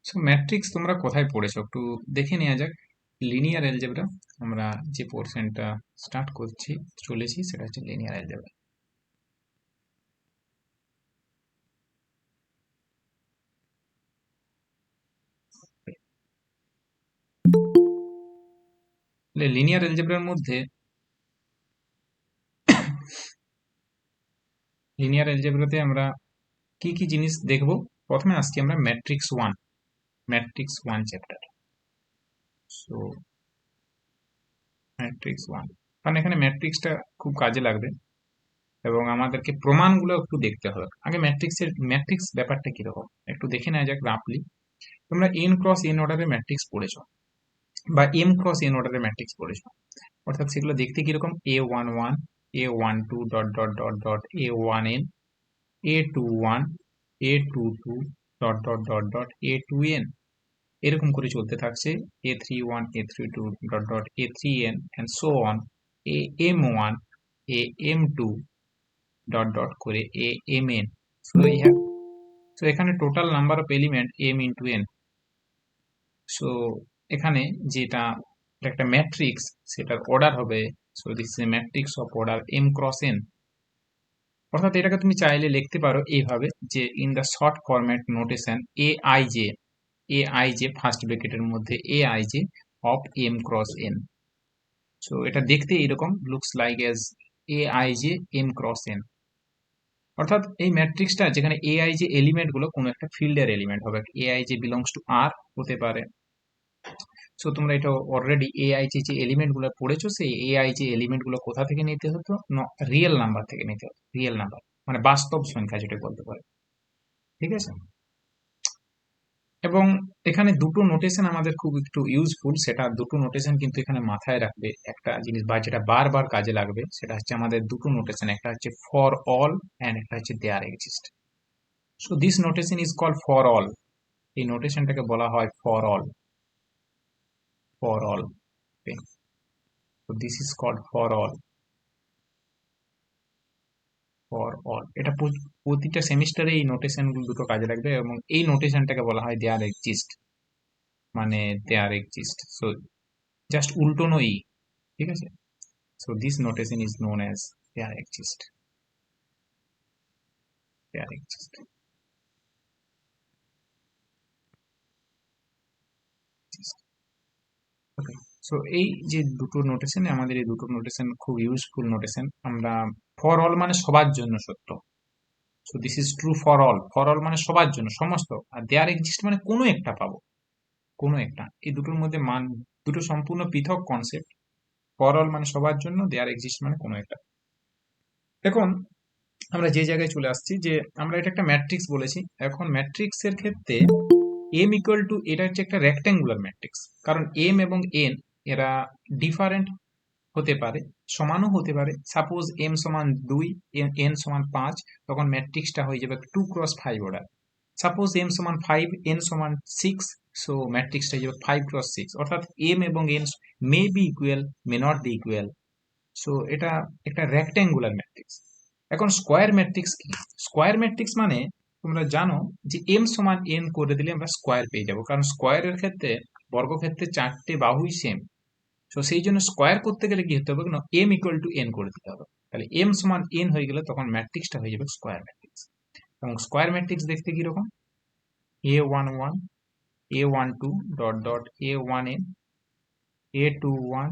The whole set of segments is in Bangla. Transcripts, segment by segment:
সো ম্যাট্রিক্স তোমরা কোথায় পড়েছো একটু দেখে নেওয়া যাক। লিনিয়ার অ্যালজেব্রা আমরা যে পোর্শনটা স্টার্ট করছি চলেছি সেটা হচ্ছে লিনিয়ার অ্যালজেব্রা। লিনিয়ার অ্যালজেব্রার মধ্যে লিনিয়ার অ্যালজেব্রাতে আমরা কি কি জিনিস দেখব। প্রথমে আসছি আমরা matrix one chapter. So matrix one, কারণ এখানে ম্যাট্রিক্সটা খুব কাজে লাগবে এবং আমাদেরকে প্রমাণগুলো একটু দেখতে হবে। আগে ম্যাট্রিক্স ব্যাপারটা কিরকম একটু দেখে নেওয়া যাক রাফলি। তোমরা এন ক্রস এন অর্ডারের ম্যাট্রিক্স পড়েছো বা এম ক্রস এন অর্ডারের ম্যাট্রিক্স পড়েছো, অর্থাৎ সেগুলো দেখতে কিরকম A11 A12 dot dot dot dot A1n A21 A22 dot dot dot dot A2n, এরকম করে চলতে থাকছে A31 A32 dot dot A3n and so on, AM1 AM2 dot dot করে AMN। সো এখানে total number of element m into n। So এখানে যেটা একটা ম্যাট্রিক্স সেটার অর্ডার হবে, so this is a matrix of order m cross n। অর্থাৎ এটাকে তুমি চাইলে লিখতে পারো এইভাবে যে in the short format notation A I J first ব্র্যাকেটের মধ্যে A I J of m cross n। So এটা দেখতে এরকম looks like as A I J m cross n। অর্থাৎ এই ম্যাট্রিক্সটা যেখানে এ আই জে এলিমেন্ট গুলো কোনো একটা ফিল্ডের এলিমেন্ট হবে, A I J belongs to R হতে পারে। সো তোমরা এটা অলরেডি এআইজে যে এলিমেন্ট গুলো পড়েছো সেই এআইজে এলিমেন্ট গুলো কোথা থেকে নিতে হতো, রিয়েল নাম্বার থেকে নিতে হতো। রিয়েল নাম্বার মানে বাস্তব সংখ্যা যেটা বলতে পারে, ঠিক আছে। এবং এখানে দুটো নোটেশন আমাদের খুব একটু ইউজফুল, সেটা দুটো নোটেশন কিন্তু এখানে মাথায় রাখবে একটা জিনিস বা যেটা বারবার কাজে লাগবে সেটা হচ্ছে আমাদের দুটো নোটেশন, একটা হচ্ছে ফর অল অ্যান্ড একটা হচ্ছে there exist. So this notation is called for all. এই নোটেশনটাকে বলা হয় for all. For all, so this is called for all. For all এটা প্রতিটা সেমিস্টারে এই নোটেশন দুটো কাজে লাগবে এবং এই নোটেশনটাকে বলা হয় দেয়ার এক্সিস্ট, মানে দেয়ার এক্সিস্ট। সো জাস্ট উল্টো নই, ঠিক আছে। So this notation is known as there exist, there exist. Okay, so এই যে দুটো নোটেশন, আমাদের এই দুটো নোটেশন খুব ইউজফুল নোটেশন। আমরা ফর অল মানে সবার জন্য সত্য, so this is true for all. For all মানে সবার জন্য সমস্ত, আর দেয়ার এক্সিস্ট মানে কোনো একটা পাবো, কোনো একটা। এই দুটোর মধ্যে মান দুটো সম্পূর্ণ পৃথক কনসেপ্ট। ফর অল মানে সবার জন্য, দেয়ার এক্সিস্ট মানে কোনো একটা। এখন আমরা যে জায়গায় চলে আসছি যে আমরা এটা একটা ম্যাট্রিক্স বলেছি। এখন ম্যাট্রিক্স এর ক্ষেত্রে এম ইকুয়াল টু, এটা হচ্ছে একটা রেক্ট্যাঙ্গুলার ম্যাট্রিক্স, কারণ এম এবং এন এরা ডিফারেন্ট হতে পারে, সমানও হতে পারে। সাপোজ এম সমান 2 এন সমান 5, তখন ম্যাট্রিক্সটা হয়ে যাবে 2x5 অর্ডার। সাপোজ এম সমান 5 এন সমান 6, সো ম্যাট্রিক্সটা হয়ে যাবে 5x6। অর্থাৎ এম এবং n may be equal, may not be equal. So এটা একটা রেক্ট্যাঙ্গুলার ম্যাট্রিক্স। এখন স্কোয়ার ম্যাট্রিক্স কি? স্কোয়ার ম্যাট্রিক্স মানে তোমরা জানো যে এম সমান এন করে দিলে আমরা স্কোয়ার পেয়ে যাবো, কারণ স্কোয়ারের ক্ষেত্রে বর্গক্ষেত্রে চারটে বাহুই সেম। তো সেই জন্য স্কোয়ার করতে গেলে কি হতে হবে না, এম ইকুয়াল টু এন করে দিতে হবে। তাহলে এম সমান এন হয়ে গেলে তখন ম্যাট্রিক্সটা হয়ে যাবে স্কোয়ার ম্যাট্রিক্স। এবং স্কোয়ার ম্যাট্রিক্স দেখতে কিরকম, A11 A12 dot dot A1n A21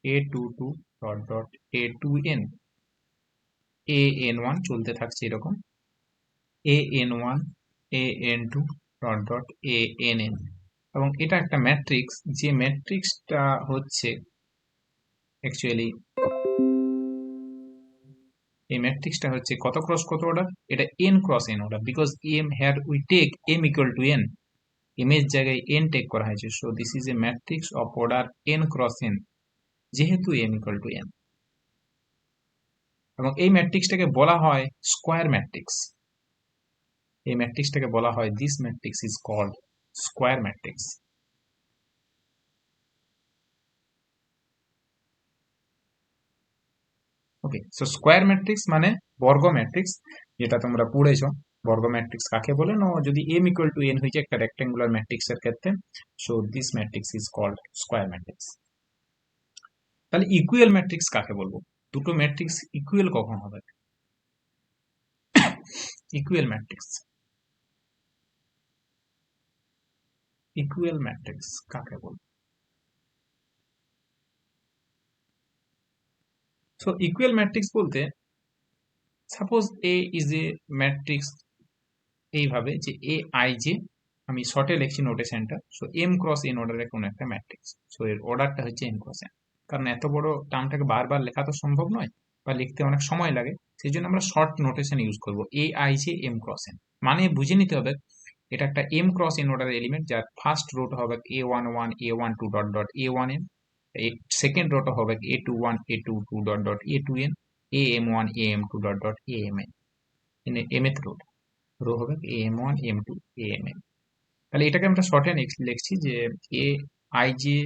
A22 dot dot A2n an1 চলতে থাকছে এরকম, an1 an2 dot dot ann। এবং এটা একটা ম্যাট্রিক্স, যে ম্যাট্রিক্সটা হচ্ছে অ্যাকচুয়ালি এই ম্যাট্রিক্সটা হচ্ছে কত ক্রস কত অর্ডার, এটা n cross n order, because m here we take m equal to n, m এর জায়গায় n টেক করা হয়েছে। So this is a matrix of order n cross n, যেহেতু m ইকুয়াল টু n। এবং এই ম্যাট্রিক্সটাকে বলা হয় স্কোয়ার ম্যাট্রিক্স। এই ম্যাট্রিক্সটাকে বলা হয়, this matrix is called square matrix. Okay, so square matrix মানে বর্গ ম্যাট্রিক্স, যেটা তোমরা পড়েছো। বর্গ ম্যাট্রিক্স কাকে বলে? না, যদি m ইকুয়াল টু n হয়ে যায় একটা রেক্টেঙ্গুলার ম্যাট্রিক্সের ক্ষেত্রে, so this matrix is called square matrix. তাহলে ইকুয়াল ম্যাট্রিক্স কাকে বলবো? দুটো ম্যাট্রিক্স ইকুয়াল কখন হবে? ইকুয়াল ম্যাট্রিক্স, ইকুয়াল ম্যাট্রিক্স কাকে বলবো? সো ইকুয়াল ম্যাট্রিক্স বলতে, suppose A is a matrix এইভাবে যে এ আই জে, আমি শর্টে লিখছি নোটেশনটা, সো এম ক্রস এন অর্ডারের কোনো একটা ম্যাট্রিক্স, সো এর অর্ডারটা হচ্ছে এম ক্রস এন। কারণ এত বড় টার্মটাকে বারবার লেখা তো সম্ভব নয়, বা লিখতে অনেক সময় লাগে, সেই জন্য আমরা শর্ট নোটেশন ইউজ করবো, a I j m cross n. মানে বুঝে নিতে হবে এটা একটা এম ক্রস এন অর্ডারের এলিমেন্ট, যার ফার্স্ট রোটা হবে a11 a12 dot dot a1n, second rota হবে a21 a22 dot dot a2n, am1 am2 dot dot amn, mth row হবে am1 am2 amn। তাহলে এটাকে আমরা শর্টে লিখছি যে এ আই জে,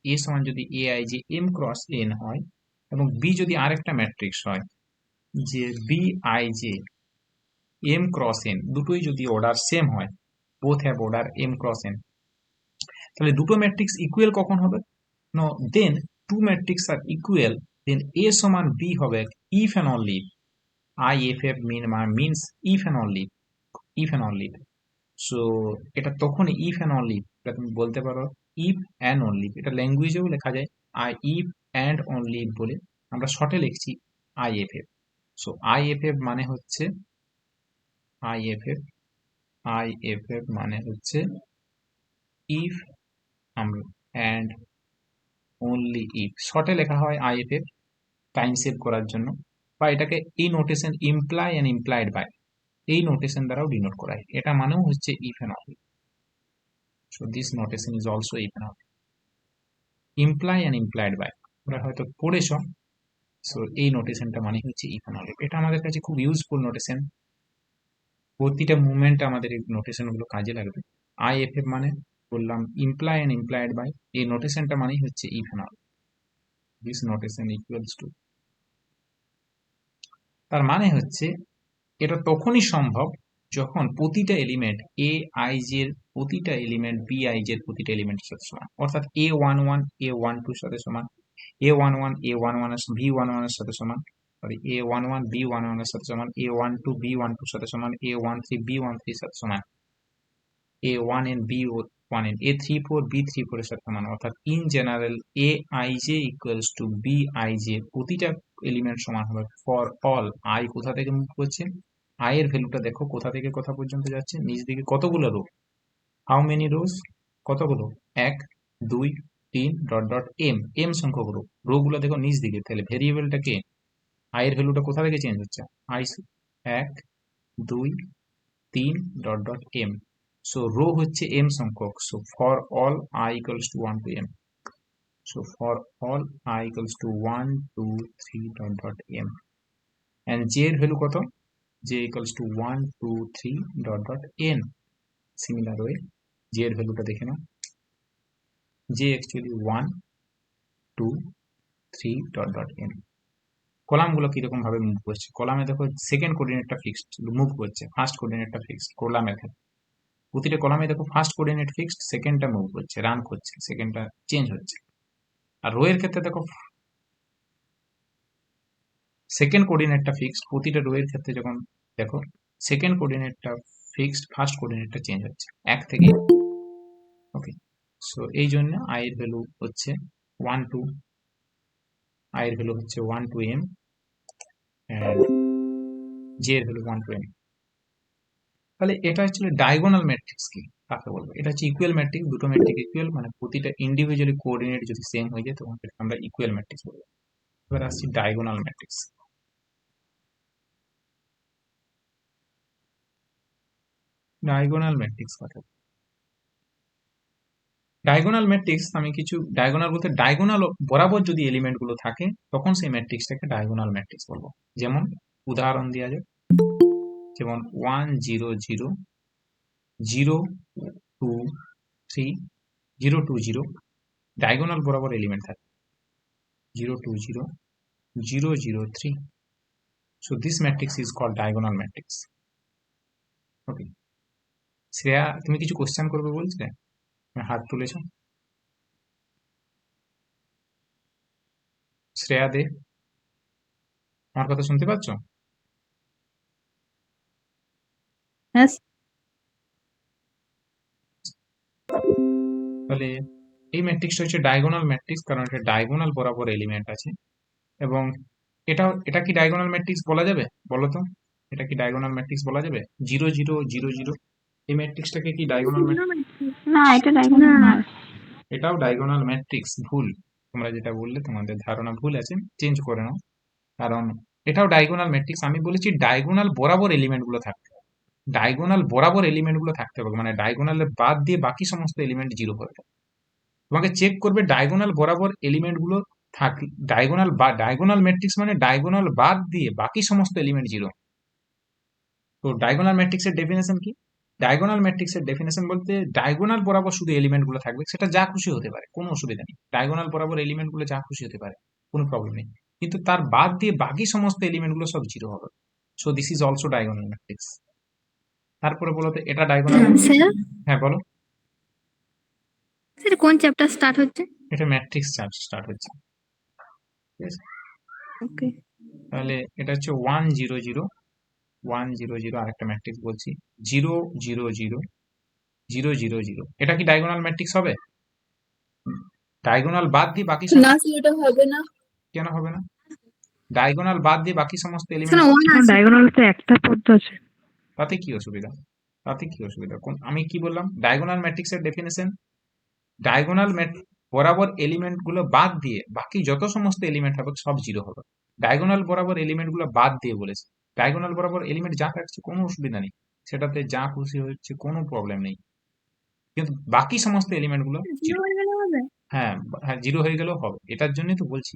এ সমান যদি a I j m cross n হয়, এবং বি যদি আরেকটা ম্যাট্রিক্স হয় যে b i j m cross n, দুটোই যদি অর্ডার সেম হয়, both have order m cross n, তাহলে দুটো ম্যাট্রিক্স ইকুয়াল কখন হবে? No, then two matrix are equal, then a সমান বি হবে if and only i f f means if and only, if and only. So এটা তখনই ইফ অ্যান্ড অনলি, এটা তুমি বলতে পারো ইফ অ্যান্ড অনলি, এটা ল্যাঙ্গুয়েজেও লেখা যায় আই ইফ অ্যান্ড অনলি বলে, আমরা শর্টে লিখছি i f f. So i f f মানে হচ্ছে, i f f, i f f মানে হচ্ছে ইফ অ্যান্ড অনলি ইফ, শর্টে লেখা হয় i f f time save করার জন্য, বা এটাকে এই notation imply and implied by, এই নোটেশন দ্বারাও ডিনোট করা হয়, এটা মানেও হচ্ছে if and only. So this notation is also if and only, imply and implied by, তোমরা হয়তো পড়েছ। সো এই নোটেশনটা মানে হচ্ছে ইফ অ্যান্ড অনলি, এটা আমাদের কাছে খুব ইউজফুল নোটেশন, প্রতিটা মুভমেন্ট আমাদের এই নোটেশন গুলো কাজে লাগবে। আই এফ এফ মানে বললাম ইমপ্লাই অ্যান্ড ইমপ্লাইড বাই, এই নোটেশনটা মানেই হচ্ছে if and only, this notation equals to. তার মানে হচ্ছে এটা তখনই সম্ভব যখন প্রতিটা এলিমেন্ট এ আই জের প্রতিটা এলিমেন্ট বি আই জের প্রতিটা এলিমেন্টের সাথে সমান, অর্থাৎ a11 a12 সাথে সমান, a11 a11 এর b11 এর সাথে সমান, সরি a11 b11 এর সাথে সমান, a12 b12 এর সাথে সমান, a13 b13 এর সাথে সমান, a1n b1n a34 b34 এর সাথে সমান, অর্থাৎ in general a I J equals to B i j, প্রতিটা এলিমেন্ট সমান হবে ফর অল আই কোথা থেকে মুভ করছে, আই এর ভ্যালুটা দেখো কোথা থেকে কোথা পর্যন্ত যাচ্ছে, নিচ দিকে কতগুলো রো, হাউ মেনি রোজ, কতগুলো, 1 2 3 ডট ডট এম, এম সংখ্যক রো, রো গুলো দেখো নিচ দিকে, তাহলে ভেরিয়েবলটা কে, আই এর ভ্যালুটা কোথা থেকে চেঞ্জ হচ্ছে, I 1 2 3 dot dot M, so row হচ্ছে এম সংখ্যক, so for all I equals to 1 to M, so for all I equals to 1 2 3 dot dot M, and J এর ভ্যালু কত, j equals to 1 2 3 dot dot n, similar way j এর ভ্যালুটা দেখে নাও, j actually 1 2 3 dot dot n। কলামগুলো কিরকম ভাবে মুভ করছে, কলামে দেখো সেকেন্ড কোঅর্ডিনেটটা ফিক্সড মুভ করছে, ফার্স্ট কোঅর্ডিনেটটা ফিক্সড, কলামের ক্ষেত্রে প্রতিটা কলামে দেখো ফার্স্ট কোঅর্ডিনেট ফিক্সড, সেকেন্ডটা মুভ করছে রান করছে, সেকেন্ডটা চেঞ্জ হচ্ছে। আর রো এর ক্ষেত্রে দেখো সেকেন্ড কোঅর্ডিনেটটা ফিক্সড, প্রতিটা রো এর ক্ষেত্রে যখন দেখো সেকেন্ড কোঅর্ডিনেটটা ফিক্সড, ফার্স্ট কোঅর্ডিনেটটা চেঞ্জ হচ্ছে এক থেকে, ওকে। সো এই জন্য আই এর ভ্যালু হচ্ছে 1 টু, আই এর ভ্যালু হচ্ছে 1 টু এম, এন্ড জে এর ভ্যালু 1 টু এম। তাহলে এটা হচ্ছে ডায়াগোনাল ম্যাট্রিক্স কি কাকে বলবো, এটা হচ্ছে ইকুয়াল ম্যাট্রিক্স, দুটো ম্যাট্রিক্স ইকুয়াল, মানে প্রতিটা ইন্ডিভিজুয়ালি কোঅর্ডিনেট যদি সেম হয়ে যায় তখন এটাকে আমরা ইকুয়াল ম্যাট্রিক্স বলবো। এবার আসছি ডায়াগোনাল ম্যাট্রিক্স। ডায়াগোনাল ম্যাট্রিক্স কাকে, ডায়াগোনাল ম্যাট্রিক্স, আমি কিছু ডায়াগোনাল বলতে ডায়াগোনাল বরাবর যদি এলিমেন্ট গুলো থাকে তখন সেই ম্যাট্রিক্সটাকে ডায়াগোনাল ম্যাট্রিক্স বলবো। যেমন উদাহরণ দেওয়া যায়, যেমন 1 0 0 0 2 3 0 2 0, ডায়াগোনাল বরাবর এলিমেন্ট থাকে 0 2 0 0 0 3, so this matrix is called diagonal matrix. ওকে, শ্রেয়া তুমি কিছু কোশ্চেন করবে বলছিলে, হাত তুলেছো। শ্রেয়া দে, আমার কথা শুনতে পাচ্ছ? হ্যাঁ তাহলে এই ম্যাট্রিক্সটা হচ্ছে ডায়াগোনাল ম্যাট্রিক্স, কারণ এটা ডায়াগোনাল বরাবর এলিমেন্ট আছে। এবং এটা কি ডায়াগোনাল ম্যাট্রিক্স বলা যাবে? বলো তো, এটা কি ডায়াগোনাল ম্যাট্রিক্স বলা যাবে? 0 0 0 0, এই ম্যাট্রিক্সটাকে কি ডায়াগোনাল ম্যাট্রিক্স? না, এটা ডায়াগোনাল না। এটাও ডায়াগোনাল ম্যাট্রিক্স। ভুল, তোমরা যেটা বললে তোমাদের ধারণা ভুল আছে, চেঞ্জ করে নাও। কারণ এটাও ডায়াগোনাল ম্যাট্রিক্স, আমি বলেছি ডায়াগোনাল বরাবর এলিমেন্ট গুলো থাকতে হবে। ডায়াগোনাল বরাবর এলিমেন্ট গুলো থাকতে হবে, মানে ডায়াগোনালের বাদ দিয়ে বাকি সমস্ত এলিমেন্ট জিরো হয়ে যাবে। তোমাকে চেক করবে ডায়াগোনাল বরাবর এলিমেন্ট গুলো থাক, ডায়াগোনাল ম্যাট্রিক্স মানে ডায়াগোনাল বাদ দিয়ে বাকি সমস্ত এলিমেন্ট জিরো। তো ডায়াগোনাল ম্যাট্রিক্সের ডেফিনেশন কি? ডায়াগোনাল ম্যাট্রিক্সের ডেফিনেশন বলতে ডায়াগোনাল বরাবর শুধু এলিমেন্ট গুলো থাকবে, সেটা যা খুশি হতে পারে, কোনো অসুবিধা নেই। ডায়াগোনাল বরাবর এলিমেন্ট গুলো যা খুশি হতে পারে, কোনো প্রবলেম নেই। কিন্তু তার বাদ দিয়ে বাকি সমস্ত এলিমেন্ট গুলো সব জিরো হবে। So this is also diagonal matrix. তারপরে বলো তো, এটা ডায়াগোনাল ম্যাট্রিক্স। স্যার, হ্যাঁ বলো। স্যার কোন চ্যাপ্টার স্টার্ট হচ্ছে? এটা ম্যাট্রিক্স স্টার্ট হচ্ছে, ঠিক আছে? ওকে। তাহলে এটা হচ্ছে 1 0 0 1 0 0, আরেকটা ম্যাট্রিক্স বলছি, 0 0 0 0 0 0। এটা কি ডায়াগোনাল ম্যাট্রিক্স হবে? ডায়াগোনাল বাদ দিয়ে বাকি না সমস্ত, স্যার, এটা হবে না। কেন হবে না? ডায়াগোনাল বাদ দিয়ে বাকি সমস্ত স্যার এলিমেন্ট, ওয়ান আছে। ডায়াগোনাল তো একটা পদ আছে। তাতে কি অসুবিধা? তাতে কি অসুবিধা? আমি কি বললাম? ডায়াগোনাল ম্যাট্রিক্সের ডেফিনেশন, ডায়াগোনাল বরাবর এলিমেন্ট গুলো বাদ দিয়ে বাকি যত সমস্ত এলিমেন্ট হবে সব জিরো হবে। ডায়াগোনাল বরাবর এলিমেন্ট গুলো বাদ দিয়ে বলেছে। ডায়াগোনাল বরাবর এলিমেন্ট যা থাকছে কোনো অসুবিধা নেই, সেটাতে যা খুশি হচ্ছে কোনো প্রবলেম নেই। কিন্তু বাকি সমস্ত এলিমেন্ট গুলো জিরো। হ্যাঁ, হ্যাঁ জিরো হয়ে গেলেও হবে, এটার জন্যই তো বলছি।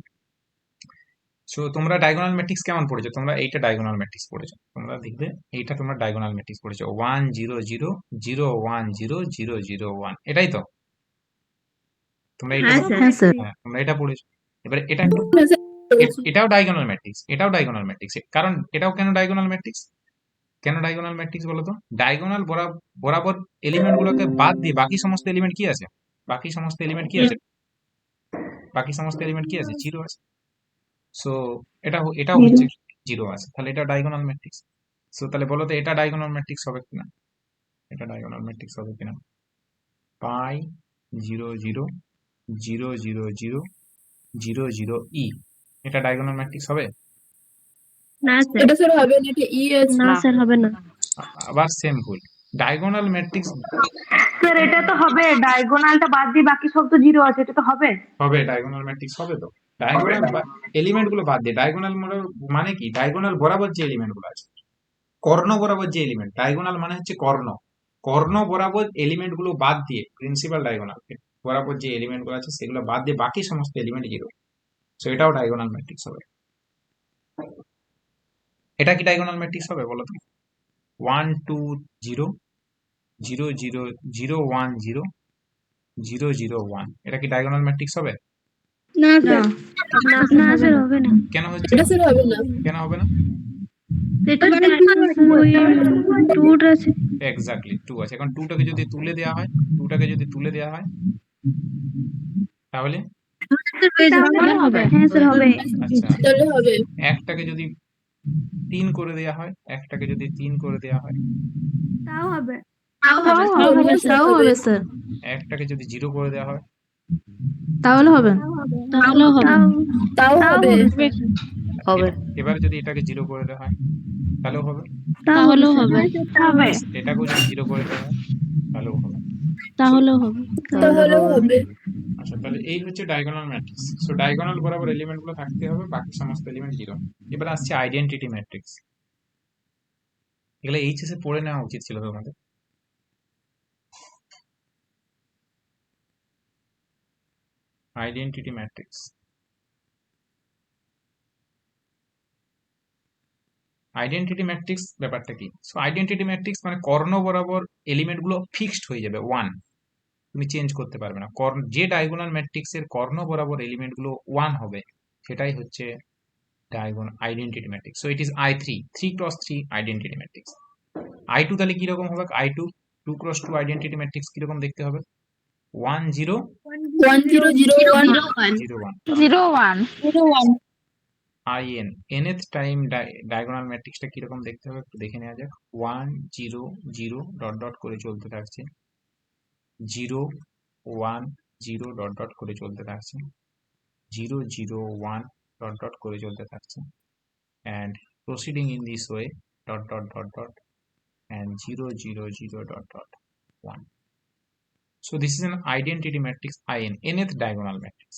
সো তোমরা ডায়াগোনাল ম্যাট্রিক্স কেমন পড়েছো? তোমরা এইটা ডায়াগোনাল ম্যাট্রিক্স পড়েছো, তোমরা দেখবে এইটা তোমরা ডায়াগোনাল ম্যাট্রিক্স পড়েছো, 1 0 0 0 1 0 0 0 1, এটাই তো তোমরা এটা, হ্যাঁ স্যার। হ্যাঁ স্যার। হ্যাঁ তোমরা এটা পড়েছো। এবারে এটা একটু, না স্যার, বলছি। এটাও ডায়াগোনাল ম্যাট্রিক্স, এটাও ডায়াগোনাল ম্যাট্রিক্স। কারণ এটাও কেন ডায়াগোনাল ম্যাট্রিক্স? কেন ডায়াগোনাল ম্যাট্রিক্স বলো তো? ডায়াগোনাল বরাবর এলিমেন্ট গুলোকে বাদ দিয়ে বাকি সমস্ত এলিমেন্ট কি আছে? বাকি সমস্ত এলিমেন্ট কি আছে? বাকি সমস্ত এলিমেন্ট কি আছে? জিরো আছে। সো এটাও হচ্ছে জিরো আছে, তাহলে এটা ডায়াগোনাল ম্যাট্রিক্স। সো তাহলে বলো তো, এটা ডায়াগোনাল ম্যাট্রিক্স হবে কিনা? এটা ডায়াগোনাল ম্যাট্রিক্স হবে কিনা? পাই 0 0 0 0 0 0 0 ই, এটা ডায়াগোনাল ম্যাট্রিক্স হবে? না স্যার। এটা স্যার হবে না, এটা ই আছে। না স্যার, হবে না। আবার সেম ভুল। ডায়াগোনাল ম্যাট্রিক্স স্যার এটা তো হবে, ডায়াগোনালটা বাদ দিয়ে বাকি সব তো জিরো আছে, এটা তো হবে। হবে, ডায়াগোনাল ম্যাট্রিক্স হবে তো। ডায়াগোনাল এলিমেন্ট গুলো বাদ দিয়ে, ডায়াগোনাল মানে কি? ডায়াগোনাল বরাবর যে এলিমেন্ট গুলো আছে, কর্ণ বরাবর যে এলিমেন্ট, ডায়াগোনাল মানে হচ্ছে কর্ণ, কর্ণ বরাবর এলিমেন্ট গুলো বাদ দিয়ে, প্রিন্সিপাল ডায়াগোনাল বরাবর যে এলিমেন্ট গুলো আছে সেগুলো বাদ দিয়ে বাকি সমস্ত এলিমেন্ট জিরো। সো এটাও ডায়াগোনাল ম্যাট্রিক্স হবে। এটা কি ডায়াগোনাল ম্যাট্রিক্স হবে বলো তো? 1 2 0 0 0 0 1 0 0 0 1, এটা কি ডায়াগোনাল ম্যাট্রিক্স হবে? না না, স্যার। না স্যার, হবে না। কেন হচ্ছে এটা না? স্যার হবে না। কেন হবে না? এটা ওই টুট আছে। এক্স্যাক্টলি 2 আছে। এখন 2টাকে যদি তুলে দেওয়া হয়, 2টাকে যদি তুলে দেওয়া হয় তাহলে, তাহলে হবে। হ্যাঁ স্যার, হবে। আচ্ছা, তাহলে হবে। একটাকে যদি 3 করে দেওয়া হয়, একটাকে যদি 3 করে দেওয়া হয়, তাও হবে। তাও হবে, তাও হবে স্যার। একটাকে যদি 0 করে দেওয়া হয়, তাহলে হবে। তাহলেও হবে। তাও হবে। হবে। এবার যদি এটাকে 0 করে দেওয়া হয় তাহলেও হবে। তাহলেও হবে। হবে। এটাকেও যদি 0 করে দেওয়া হয় তাহলেও হবে। তাহলেও হবে। তাহলেও হবে। আচ্ছা, তাহলে এই হচ্ছে ডায়াগোনাল ম্যাট্রিক্স। সো ডায়াগোনাল বরাবর এলিমেন্ট গুলো থাকতে হবে, বাকি সমস্ত এলিমেন্ট জিরো। এবার আসছে আইডেন্টিটি ম্যাট্রিক্স। এগুলো এইচএস এ পড়ে নেওয়া উচিত ছিল তোমাদের। আইডেন্টিটি ম্যাট্রিক্স, আইডেন্টিটি ম্যাট্রিক্স ব্যাপারটা কি? সো আইডেন্টিটি ম্যাট্রিক্স মানে কর্ণ বরাবর এলিমেন্ট গুলো ফিক্সড হয়ে যাবে, ওয়ান, তুমি চেঞ্জ করতে পারবে না। যে ডায়াগোনাল ম্যাট্রিক্স এর কর্ণ বরাবর এলিমেন্ট গুলো ওয়ান হবে, সেটাই হচ্ছে identity matrix. So it is I3, 3 × 3 identity matrix. I2 তাহলে কিরকম হবে? I2 2 × 2 আইডেন্টিটি ম্যাট্রিক্স কিরকম দেখতে হবে? 1 0 1 0 0 1 0 1 0 1 IN nth টাইম ডায়াগোনাল ম্যাট্রিক্সটা কিরকম দেখতে হবে একটু দেখে নেওয়া যাক। 1 0 0 ডট ডট করে চলতে থাকছে, 0 1 0 ডট ডট করে চলতে থাকছে, 0 0 1 ডট ডট করে চলতে থাকছে, and proceeding in this way dot dot dot dot and 0 0 0 dot dot 1. So this is an identity matrix IN, nth diagonal matrix,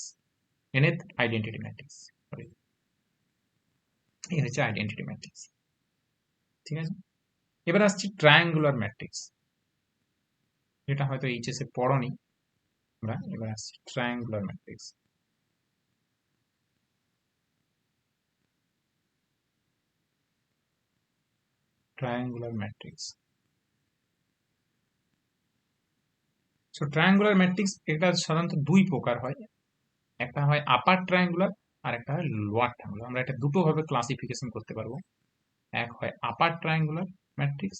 nth identity matrix. Sorry, এই হচ্ছে আইডেন্টিটি ম্যাট্রিক্স। ঠিক আছে, এবার আসছি ট্রায়াঙ্গুলার ম্যাট্রিক্স, যেটা হয়তো এইচএস এ পড়নি আমরা। এবার আসছি triangular matrix. Triangular matrix, so triangular matrix এটা সাধারণত দুই প্রকার হয়, একটা হয় আপার ট্রায়াঙ্গুলার আর একটা হয় লোয়ার ট্রায়াঙ্গুলার। আমরা এটা দুটো ভাবে ক্লাসিফিকেশন করতে পারবো, এক হয় আপার ট্রায়াঙ্গুলার ম্যাট্রিক্স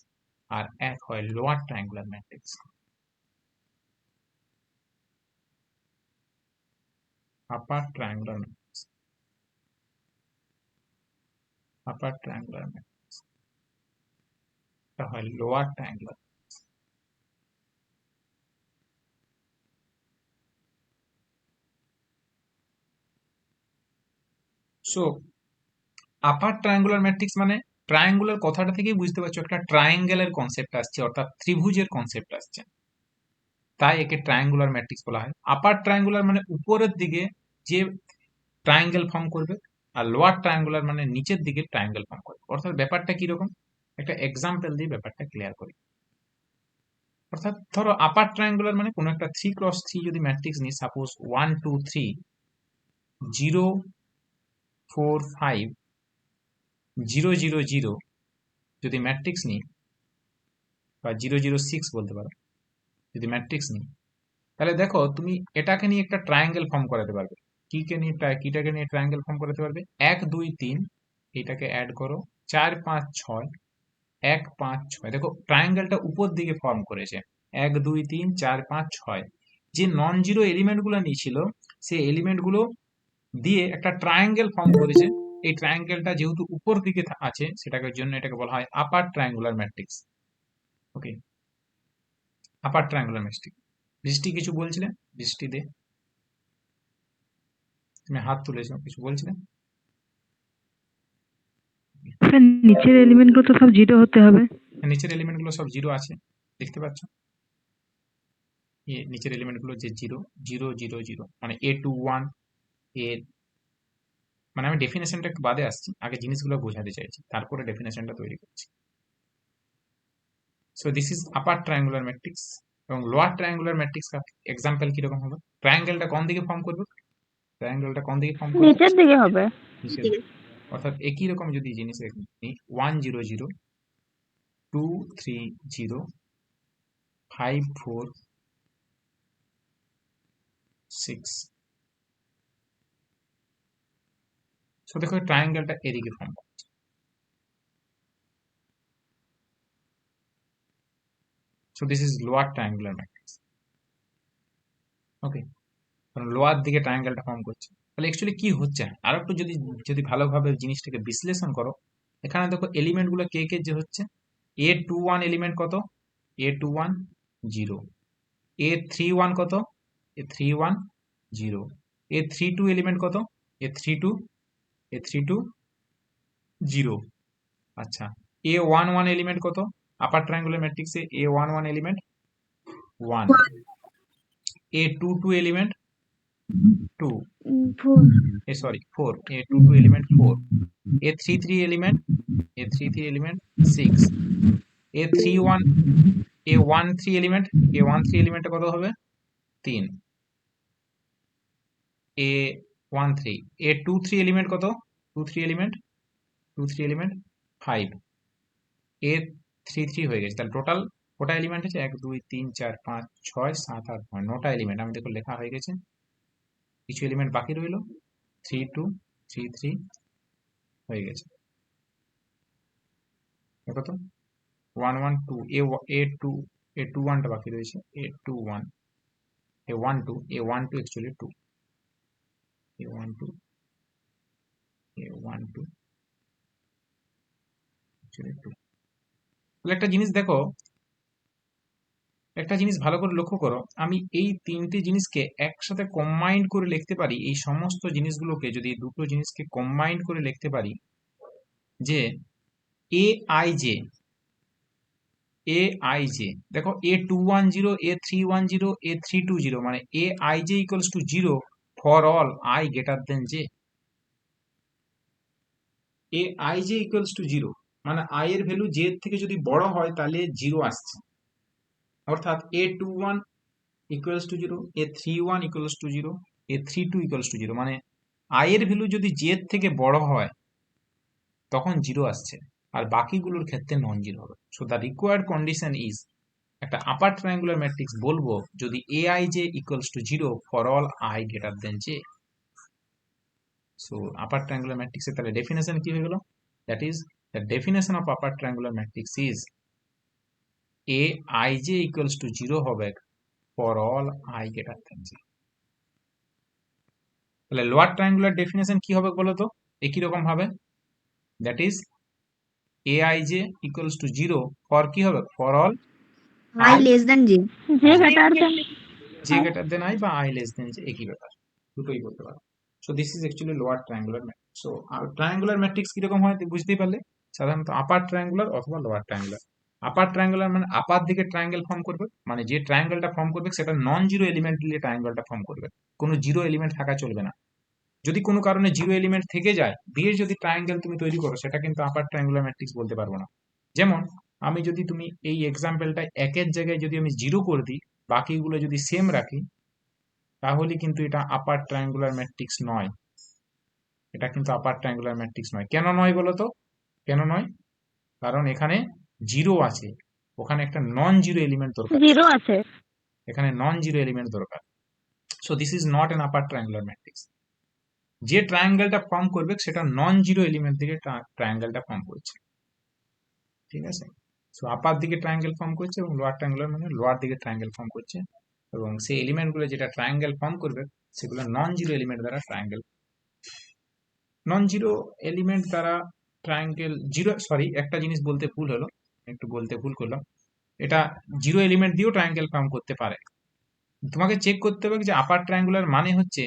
আর এক হয় লোয়ার ট্রায়াঙ্গুলার ম্যাট্রিক্স। আপার ট্রায়াঙ্গুলার ম্যাট্রিক্স, আপার ট্রায়াঙ্গুলার ম্যাট্রিক্স, এটা হয় lower triangular. So upper triangular matrix মানে ট্রায়াঙ্গুলার কথাটা থেকেই বুঝতে পারছো একটা ট্রায়াঙ্গেলের কনসেপ্ট আসছে, অর্থাৎ ত্রিভুজের কনসেপ্ট আসছে, তাই একে ট্রায়াঙ্গুলার ম্যাট্রিক্স বলা হয়। আপার ট্রায়াঙ্গুলার মানে উপরের দিকে যে ট্রায়াঙ্গেল ফর্ম করবে, আর লোয়ার ট্রায়াঙ্গুলার মানে নিচের দিকে ট্রায়াঙ্গেল ফর্ম করবে। অর্থাৎ ব্যাপারটা কিরকম, একটা এক্সাম্পল দিয়ে ব্যাপারটা ক্লিয়ার করি। অর্থাৎ ধরো আপার ট্রায়াঙ্গুলার মানে কোনো একটা 3 × 3 যদি ম্যাট্রিক্স নিই, সাপোজ 1 2 3 0 4 5 0 0 0 যদি ম্যাট্রিক্স নিই, বা 0 0 6 বলতে পারো, যদি ম্যাট্রিক্স নিই, তাহলে দেখো তুমি এটাকে নিয়ে একটা ট্রায়াঙ্গেল ফর্ম করাতে পারবে। কিটাকে নিয়ে ট্রায়াঙ্গেল ফর্ম করাতে পারবে? 1 2 3 এটাকে অ্যাড করো, 4 5 6 1 5 6। দেখো ট্রায়াঙ্গেলটা উপর দিকে ফর্ম করেছে, 1 2 3 4 5 6। যে নন জিরো এলিমেন্ট গুলো নিয়েছিল, সেই এলিমেন্ট গুলো দিয়ে একটা ট্রায়াঙ্গেল ফর্ম করেছে। এই ট্রায়াঙ্গেলটা যেহেতু উপর দিকে আছে, সেটাকে জন্য এটাকে বলা হয় আপার ট্রায়াঙ্গুলার ম্যাট্রিক্স। ওকে, আপার ট্রায়াঙ্গুলার ম্যাট্রিক্স। বৃষ্টি কিছু বলছিলেন? বৃষ্টি দে, তুমি হাত তুলেছো, কিছু বলছিলেন? স্যার নিচের এলিমেন্ট গুলো তো সব জিরো হতে হবে। নিচের এলিমেন্ট গুলো সব জিরো আছে, দেখতে পাচ্ছ? নিচের এলিমেন্ট গুলো যে 0 0 0 0 মানে A2 1 এ, মানে আমি ডেফিনেশনটা একটু বাদে আসছি, আগে জিনিসগুলো বোঝাতে চাইছি, তারপরে ডেফিনেশনটা তৈরি করছি। So this is upper triangular matrix. এবং লোয়ার ট্রায়াঙ্গুলার ম্যাট্রিক্স এক্সাম্পল কিরকম হবে? ট্রায়াঙ্গেলটা কোন দিকে ফর্ম করবে? ট্রায়াঙ্গেলটা কোন দিকে ফর্ম করবে? নিচের দিকে হবে। নিচের দিকে। অর্থাৎ একই রকম যদি জিনিস নিই, 1 0 0 2 3 0 5 4 6। সো দেখো ট্রায়াঙ্গেলটা এদিকে ফর্ম করছে। So this is lower triangular matrix. Okay, কারণ লোয়ার দিকে ট্রায়াঙ্গেলটা ফর্ম করছে। তাহলে অ্যাকচুয়ালি কি হচ্ছে, আর একটু যদি ভালোভাবে জিনিসটাকে বিশ্লেষণ করো, এখানে দেখো এলিমেন্ট গুলো কে কে যে হচ্ছে, A21 এলিমেন্ট কত? A21 0, A31 কত? A31 0, A32 এলিমেন্ট কত? A32 0। আচ্ছা, A11 এলিমেন্ট কত? আপার ট্রায়াঙ্গুলার ম্যাট্রিক্সে A11 element 1, A22 element 2, sorry 4, A22 element 4, A33 element 6, A13 element কত হবে? 3, A13, A23 এলিমেন্ট কত? 23 এলিমেন্ট 5, A33 হয়ে গেছে। তাহলে টোটাল কটা এলিমেন্ট আছে? 1 2 3 4 5 6 7 8 9, 9টা এলিমেন্ট। আমি দেখো লেখা হয়ে গেছে, কিছু এলিমেন্ট বাকি রইলো, 3 2 3 3 হয়ে গেছে। দেখো তো 1 1 2 A 2 টা বাকি রয়েছে A 2 1 A 1 2 A 1 2 actually 2 A 1 2 A 1 2 actually 2। তাহলে একটা জিনিস দেখো, একটা জিনিস ভালো করে লক্ষ্য করো, আমি এই তিনটে জিনিসকে একসাথে কম্বাইন্ড করে লিখতে পারি। এই সমস্ত জিনিসগুলোকে যদি দুটো জিনিসকে কম্বাইন্ড করে লিখতে পারি যে এ আই জে দেখো A 2 1 0 A 3 1 0 A 3 2 0 মানে a I J equals to 0 for all i greater than J. A I J equals to 0 মানে আই এর ভ্যালু জে থেকে যদি বড় হয় তাহলে 0 আসছে, অর্থাৎ A 2 1 equals to 0, A 3 1 equals to 0, A 3 2 equals to 0 মানে আই এর ভ্যালু যদি জে থেকে বড় হয় তখন 0 আসছে, আর বাকিগুলোর ক্ষেত্রে নন জিরো হবে। So the required condition is, একটা আপার ট্রায়াঙ্গুলার ম্যাট্রিক্স বলবো যদি a I J equals to 0 for all i greater than J. So upper triangular ম্যাট্রিক্সের তাহলে ডেফিনেশন কি হয়ে গেল? That is the definition of upper triangular matrix is A I J equals to 0 হবে for all i greater than J. তাহলে লোয়ার ট্রায়াঙ্গুলার ডেফিনেশন কি হবে বলো তো একই রকম ভাবে, that is A I J equals to 0 for কি হবে? For all I less than J. যে greater than J greater than I বা আই লেস দেন জে, একই ব্যাপার, দুটোই বলতে পারো। So this is actually lower triangular matrix. So triangular matrix কিরকম হয় বুঝতেই পারলে, সাধারণত আপার ট্রায়াঙ্গুলার অথবা লোয়ার ট্রায়াঙ্গুলার। আপার ট্রায়াঙ্গুলার মানে আপার দিকে ট্রায়াঙ্গেল ফর্ম করবে, মানে যে ট্রায়াঙ্গেলটা ফর্ম করবে সেটা নন জিরো এলিমেন্ট দিয়ে ট্রায়াঙ্গেলটা ফর্ম করবে, কোনো জিরো এলিমেন্ট থাকা চলবে না। যদি কোনো কারণে জিরো এলিমেন্ট থেকে যায় দিয়ে যদি ট্রায়াঙ্গেল তুমি তৈরি করো সেটা কিন্তু আপার ট্রায়াঙ্গুলার ম্যাট্রিক্স বলতে পারবো না। যেমন আমি যদি তুমি এই এক্সাম্পলটা একের জায়গায় যদি আমি 0 করে দিই, বাকিগুলো যদি সেম রাখি, তাহলে কিন্তু এটা আপার ট্রায়াঙ্গুলার ম্যাট্রিক্স নয়। এটা কিন্তু আপার ট্রায়াঙ্গুলার ম্যাট্রিক্স নয়। কেন নয় বলো তো? কেন নয়? কারণ এখানে 0 আছে, ওখানে একটা নন জিরো এলিমেন্ট দরকার, 0 আছে। এখানে নন জিরো এলিমেন্ট দরকার। So this is not an upper triangular matrix. যে ট্রায়াঙ্গেলটা ফর্ম করবে সেটা নন জিরো এলিমেন্ট থেকে ট্রায়াঙ্গেলটা ফর্ম করছে, ঠিক আছে? সো আপার দিকে ট্রায়াঙ্গেল ফর্ম করছে এবং লোয়ার ট্রায়াঙ্গুলার মানে লোয়ার দিকে ট্রায়াঙ্গেল ফর্ম করছে, এবং সেই এলিমেন্টগুলো যেটা ট্রায়াঙ্গেল ফর্ম করবে সেগুলো নন জিরো এলিমেন্ট দ্বারা ট্রায়াঙ্গেল, নন জিরো এলিমেন্ট দ্বারা ট্রায়াঙ্গেল জিরো, সরি একটা জিনিস বলতে ভুল হলো, একটু বলতে ভুল করলাম, এটা জিরো এলিমেন্ট দিয়েও ট্রায়াঙ্গেল ফর্ম করতে পারে। তোমাকে চেক করতে হবে যে আপার ট্রায়াঙ্গুলার মানে হচ্ছে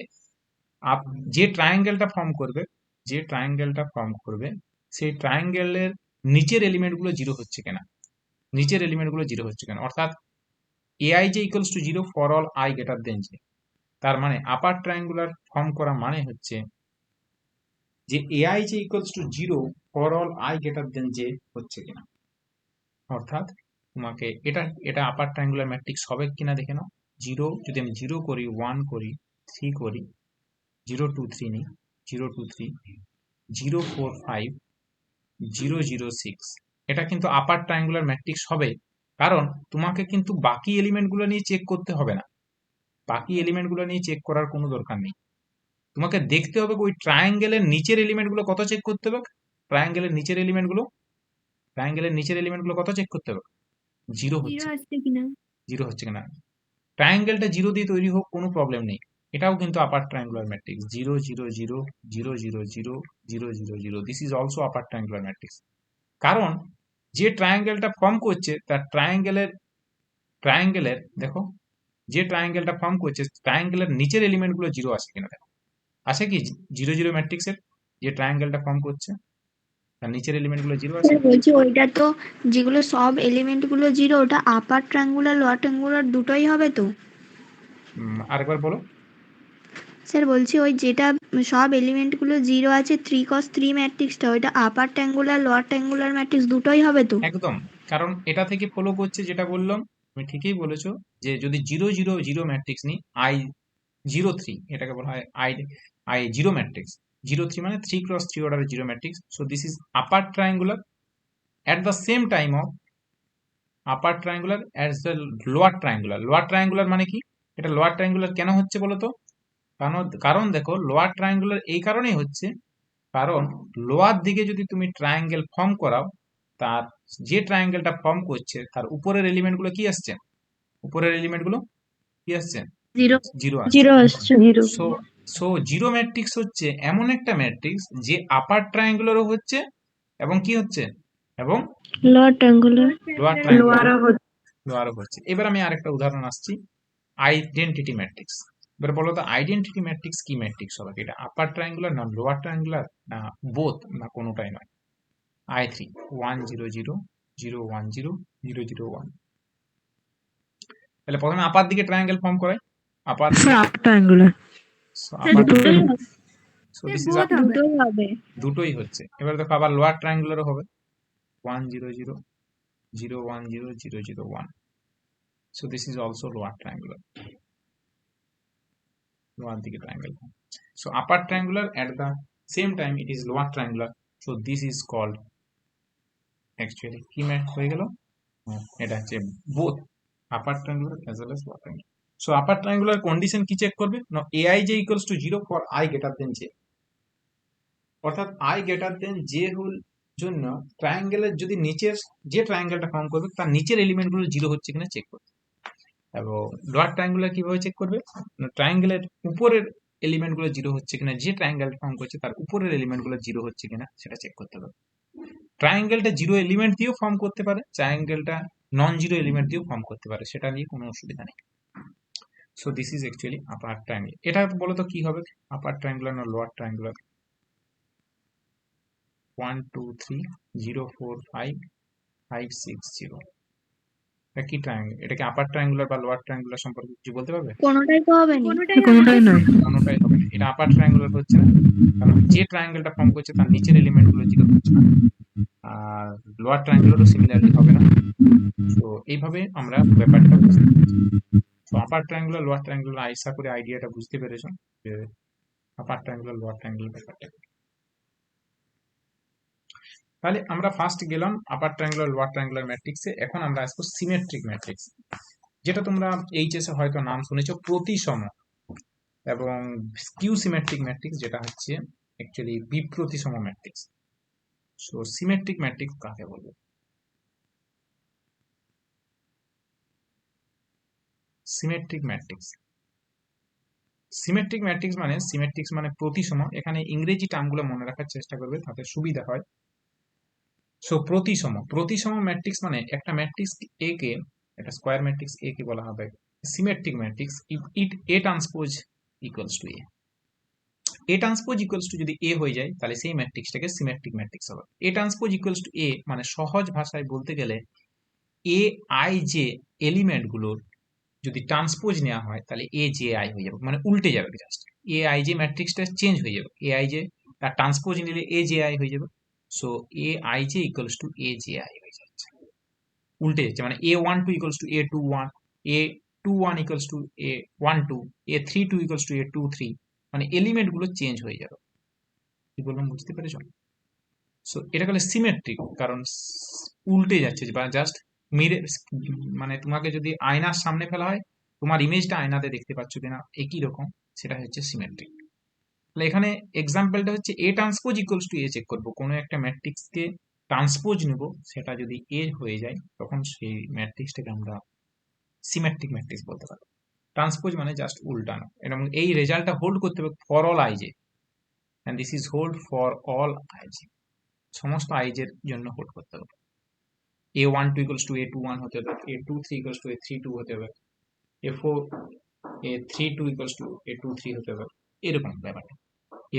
যে ট্রায়াঙ্গেলটা ফর্ম করবে, যে ট্রায়াঙ্গেলটা ফর্ম করবে সেই ট্রায়াঙ্গেলের নিচের এলিমেন্টগুলো জিরো হচ্ছে কিনা, নিচের এলিমেন্টগুলো জিরো হচ্ছে কিনা, অর্থাৎ AI J equals to 0 for all i greater than J. তার মানে আপার ট্রায়াঙ্গুলার ফর্ম করা মানে হচ্ছে যে AI J equals to 0 for all i greater than J হচ্ছে কিনা, অর্থাৎ তোমাকে এটা এটা আপার ট্রায়াঙ্গুলার ম্যাট্রিক্স হবে কিনা দেখে নাও। 0 যদি আমি 0 করি, 1 করি, 3 করি, 0 2 3 নিই, 0 2 3, 0 4 5, 0 0 6, এটা কিন্তু আপার ট্রায়াঙ্গুলার ম্যাট্রিক্স হবে, কারণ তোমাকে কিন্তু বাকি এলিমেন্টগুলো নিয়ে চেক করতে হবে না, বাকি এলিমেন্টগুলো নিয়ে চেক করার কোনো দরকার নেই। তোমাকে দেখতে হবে ওই ট্রায়াঙ্গেলের নিচের এলিমেন্টগুলো কত চেক করতে হবে, ট্রায়াঙ্গেলের নিচের এলিমেন্টগুলো, ট্রায়াঙ্গেলের নিচের এলিমেন্টগুলো কত চেক করতে হবে? 0 হচ্ছে, আসছে কিনা? 0 হচ্ছে কিনা। ট্রায়াঙ্গেলটা 0 দিয়ে তৈরি হোক কোনো প্রবলেম নেই, এটাও কিন্তু upper triangular matrix. 0 0 0 0 0 0 0 0 0, this is also upper triangular matrix. কারণ যে ট্রায়াঙ্গেলটা ফর্ম করছে তার ট্রায়াঙ্গেলের দেখো, যে ট্রায়াঙ্গেলটা ফর্ম করছে ট্রায়াঙ্গেলের নিচের এলিমেন্টগুলো 0 আসে কিনা দেখো, আছে কি 0 0 ম্যাট্রিক্সের যে ট্রায়াঙ্গেলটা ফর্ম করছে তার নিচের এলিমেন্টগুলো 0 আছে? স্যার বলছি ওইটা তো যেগুলো সব এলিমেন্ট গুলো 0, ওটা আপার ট্রায়াঙ্গুলার লোয়ার ট্রায়াঙ্গুলার দুটোই হবে তো? আরেকবার বলো। স্যার বলছি ওই যেটা সব এলিমেন্ট গুলো 0 আছে 3 cos 3 ম্যাট্রিক্সটা, ওইটা আপার ট্রায়াঙ্গুলার লোয়ার ট্রায়াঙ্গুলার ম্যাট্রিক্স দুটোই হবে তো? একদম, কারণ এটা থেকে ফলো করছে যেটা বললাম, তুমি ঠিকই বলেছো, যে যদি 0 0 0 ম্যাট্রিক্স নিই, আই 0 3, এটাকে বলা হয় আই আই 0 ম্যাট্রিক্স, 0 3 মানে 3 cross 3 অর্ডারের 0 matrix. So this is upper triangular at the same time of upper triangular as the lower triangular. Lower triangular মানে কি? এটা লোয়ার ট্রায়াঙ্গুলার কেন হচ্ছে বলো তো? কারণ দেখো লোয়ার ট্রায়াঙ্গুলার এই কারণেই হচ্ছে, কারণ লোয়ার দিকে যদি তুমি ট্রায়াঙ্গেল ফর্ম করাও তার যে ট্রায়াঙ্গেলটা ফর্ম করছে তার উপরের এলিমেন্ট গুলো কি আসছে, উপরের এলিমেন্ট গুলো কি আসছে, জিরো জিরো আসছে। জিরো আসছে zero. So so zero matrix হচ্ছে এমন একটা ম্যাট্রিক্স যে আপার ট্রায়াঙ্গুলারও হচ্ছে এবং কি হচ্ছে, এবং লোয়ার ট্রায়াঙ্গুলার লোয়ার ট্রায়াঙ্গুলার লোয়ারও হচ্ছে। লোয়ারও হচ্ছে। এবার আমি আরেকটা উদাহরণ আসছি, আইডেন্টিটি ম্যাট্রিক্স। এবার বলো তো আইডেন্টিটি ম্যাট্রিক্স কি ম্যাট্রিক্স হবে, এটা আপার ট্রায়াঙ্গুলার না লোয়ার ট্রায়াঙ্গুলার না বোথ না কোনোটাই নয়। I3 1 0 0 0 1 0 0 0 1। তাহলে প্রথমে আপার দিকে ট্রায়াঙ্গেল ফর্ম করে, আপার ট্রায়াঙ্গুলার আপার দুটোই সো দিস ইজ দুটোই হবে দুটোই হচ্ছে। এবার দেখো আবার লোয়ার ট্রায়াঙ্গুলারও হবে 1 0 0 0 1 0 0 0 1। So this is also lower triangular, lower দিকে triangle. So upper triangular at the same time it is lower triangular, so this is called actually কি ম্যাথ হয়ে গেল, এটা হচ্ছে both upper triangular as well as lower triangular. So upper triangular condition কি চেক করবে না, aij equals to 0 for I greater than j, অর্থাৎ I greater than j হল জন্য ট্রায়াঙ্গেলের যদি নিচের যে ট্রায়াঙ্গেলটা ফর্ম করবে তার নিচের এলিমেন্ট গুলো 0 হচ্ছে কিনা চেক করবে। এবং লোয়ার ট্রায়াঙ্গুলার কিভাবে চেক করবে, ট্রায়াঙ্গেলের উপরের এলিমেন্ট গুলো 0 হচ্ছে কিনা, যে ট্রায়াঙ্গেল ফর্ম করছে তার উপরের এলিমেন্ট গুলো 0 হচ্ছে কিনা সেটা চেক করতে হবে। ট্রায়াঙ্গেলটা 0 এলিমেন্ট দিয়েও ফর্ম করতে পারে, ট্রায়াঙ্গেলটা নন 0 এলিমেন্ট দিয়েও ফর্ম করতে পারে, সেটা নিয়ে কোনো অসুবিধা নেই। So this is actually upper triangle. এটা বলো তো কি হবে, আপার ট্রায়াঙ্গুলার না লোয়ার ট্রায়াঙ্গুলার? 1 2 3 0 4 5 5 6 0, এটা কি ট্রায়াঙ্গেল? এটা কি আপার ট্রায়াঙ্গুলার বা লোয়ার ট্রায়াঙ্গুলার সম্পর্কে কিছু বলতে পারবে? কোনোটাই তো হবে না। কোনোটাই নয় কোনোটাই হবে না, এটা আপার ট্রায়াঙ্গুলার হচ্ছে না, কারণ যে ট্রায়াঙ্গেলটা ফর্ম করছে তার নিচের এলিমেন্ট গুলো 0 হচ্ছে না, আর লোয়ার ট্রায়াঙ্গুলারও সিমিলারলি হবে না। তো এইভাবে আমরা ব্যাপারটা বুঝতে পেরেছি। তো আপার ট্রায়াঙ্গুলার লোয়ার ট্রায়াঙ্গুলার আশা করে আইডিয়াটা বুঝতে পেরেছো যে আপার ট্রায়াঙ্গুলার লোয়ার ট্রায়াঙ্গুলার ব্যাপারটা। তাহলে আমরা ফার্স্ট গেলাম আপার ট্রায়াঙ্গুলার লোয়ার ট্রায়াঙ্গুলার ম্যাট্রিক্সে। এখন আমরা আসবো সিমেট্রিক ম্যাট্রিক্স, যেটা তোমরা এইচএস এ হয়তো নাম শুনেছো প্রতিসম, এবং স্কিউ সিমেট্রিক ম্যাট্রিক্স যেটা হচ্ছে অ্যাকচুয়ালি বিপ্রতিসম ম্যাট্রিক্স। সো সিমেট্রিক ম্যাট্রিক্স কাকে বলবো? সিমেট্রিক ম্যাট্রিক্স, সিমেট্রিক ম্যাট্রিক্স মানে প্রতিসম। এখানে ইংরেজি টার্মগুলো মনে রাখার চেষ্টা করবে তাতে সুবিধা হয়। সো প্রতিসম ম্যাট্রিক্স মানে একটা ম্যাট্রিক্স এ কে, একটা স্কয়ার ম্যাট্রিক্স এ কে বলা হবে symmetric matrix it A transpose equals to A. A transpose equals two যদি এ হয়ে যায় তাহলে সেই ম্যাট্রিক্সটাকে সিমেট্রিক ম্যাট্রিক্স হবে। এ ট্রান্সপোজ ইকুয়ালস টু এ মানে সহজ ভাষায় বলতে গেলে এ আই যে এলিমেন্ট গুলোর যদি ট্রান্সপোজ নেওয়া হয় তাহলে এ জে আই হয়ে যাবে, মানে উল্টে যাবে, জাস্ট এ আই যে ম্যাট্রিক্সটা চেঞ্জ হয়ে যাবে, এ আই যে তার ট্রান্সপোজ নিলে এ জে আই হয়ে যাবে। So A I J equals to A J I হয়ে যাচ্ছে, উল্টে যাচ্ছে, মানে A one two equals to A two one, A two one equals to A one two, A three two equals to A two three, মানে এলিমেন্ট গুলো চেঞ্জ হয়ে যাবে। কি বললাম বুঝতে পেরেছ? সো এটা হলো সিমেট্রিক, কারণ উল্টে যাচ্ছে বা জাস্ট মিরে, মানে তোমাকে যদি আয়নার সামনে ফেলা হয় তোমার ইমেজটা আয়নাতে দেখতে পাচ্ছ কিনা একই রকম, সেটা হচ্ছে সিমেট্রিক। তাহলে এখানে এক্সাম্পলটা হচ্ছে A transpose equals to A check করবো, কোনো একটা ম্যাট্রিক্সকে ট্রান্সপোজ নেব, সেটা যদি এ হয়ে যায় তখন সেই ম্যাট্রিক্সটাকে আমরা সিমেট্রিক ম্যাট্রিক্স বলতে পারি। ট্রান্সপোজ মানে জাস্ট উল্টানো, এবং এই রেজাল্টটা হোল্ড করতে হবে for all I J, and this is hold for all I J, সমস্ত আইজের জন্য হোল্ড করতে হবে। A one two equals to A two one হতে হবে, A two three equals to A three two হতে হবে, A four A three two equals to A two three হতে হবে, এরকম ব্যাপারটা।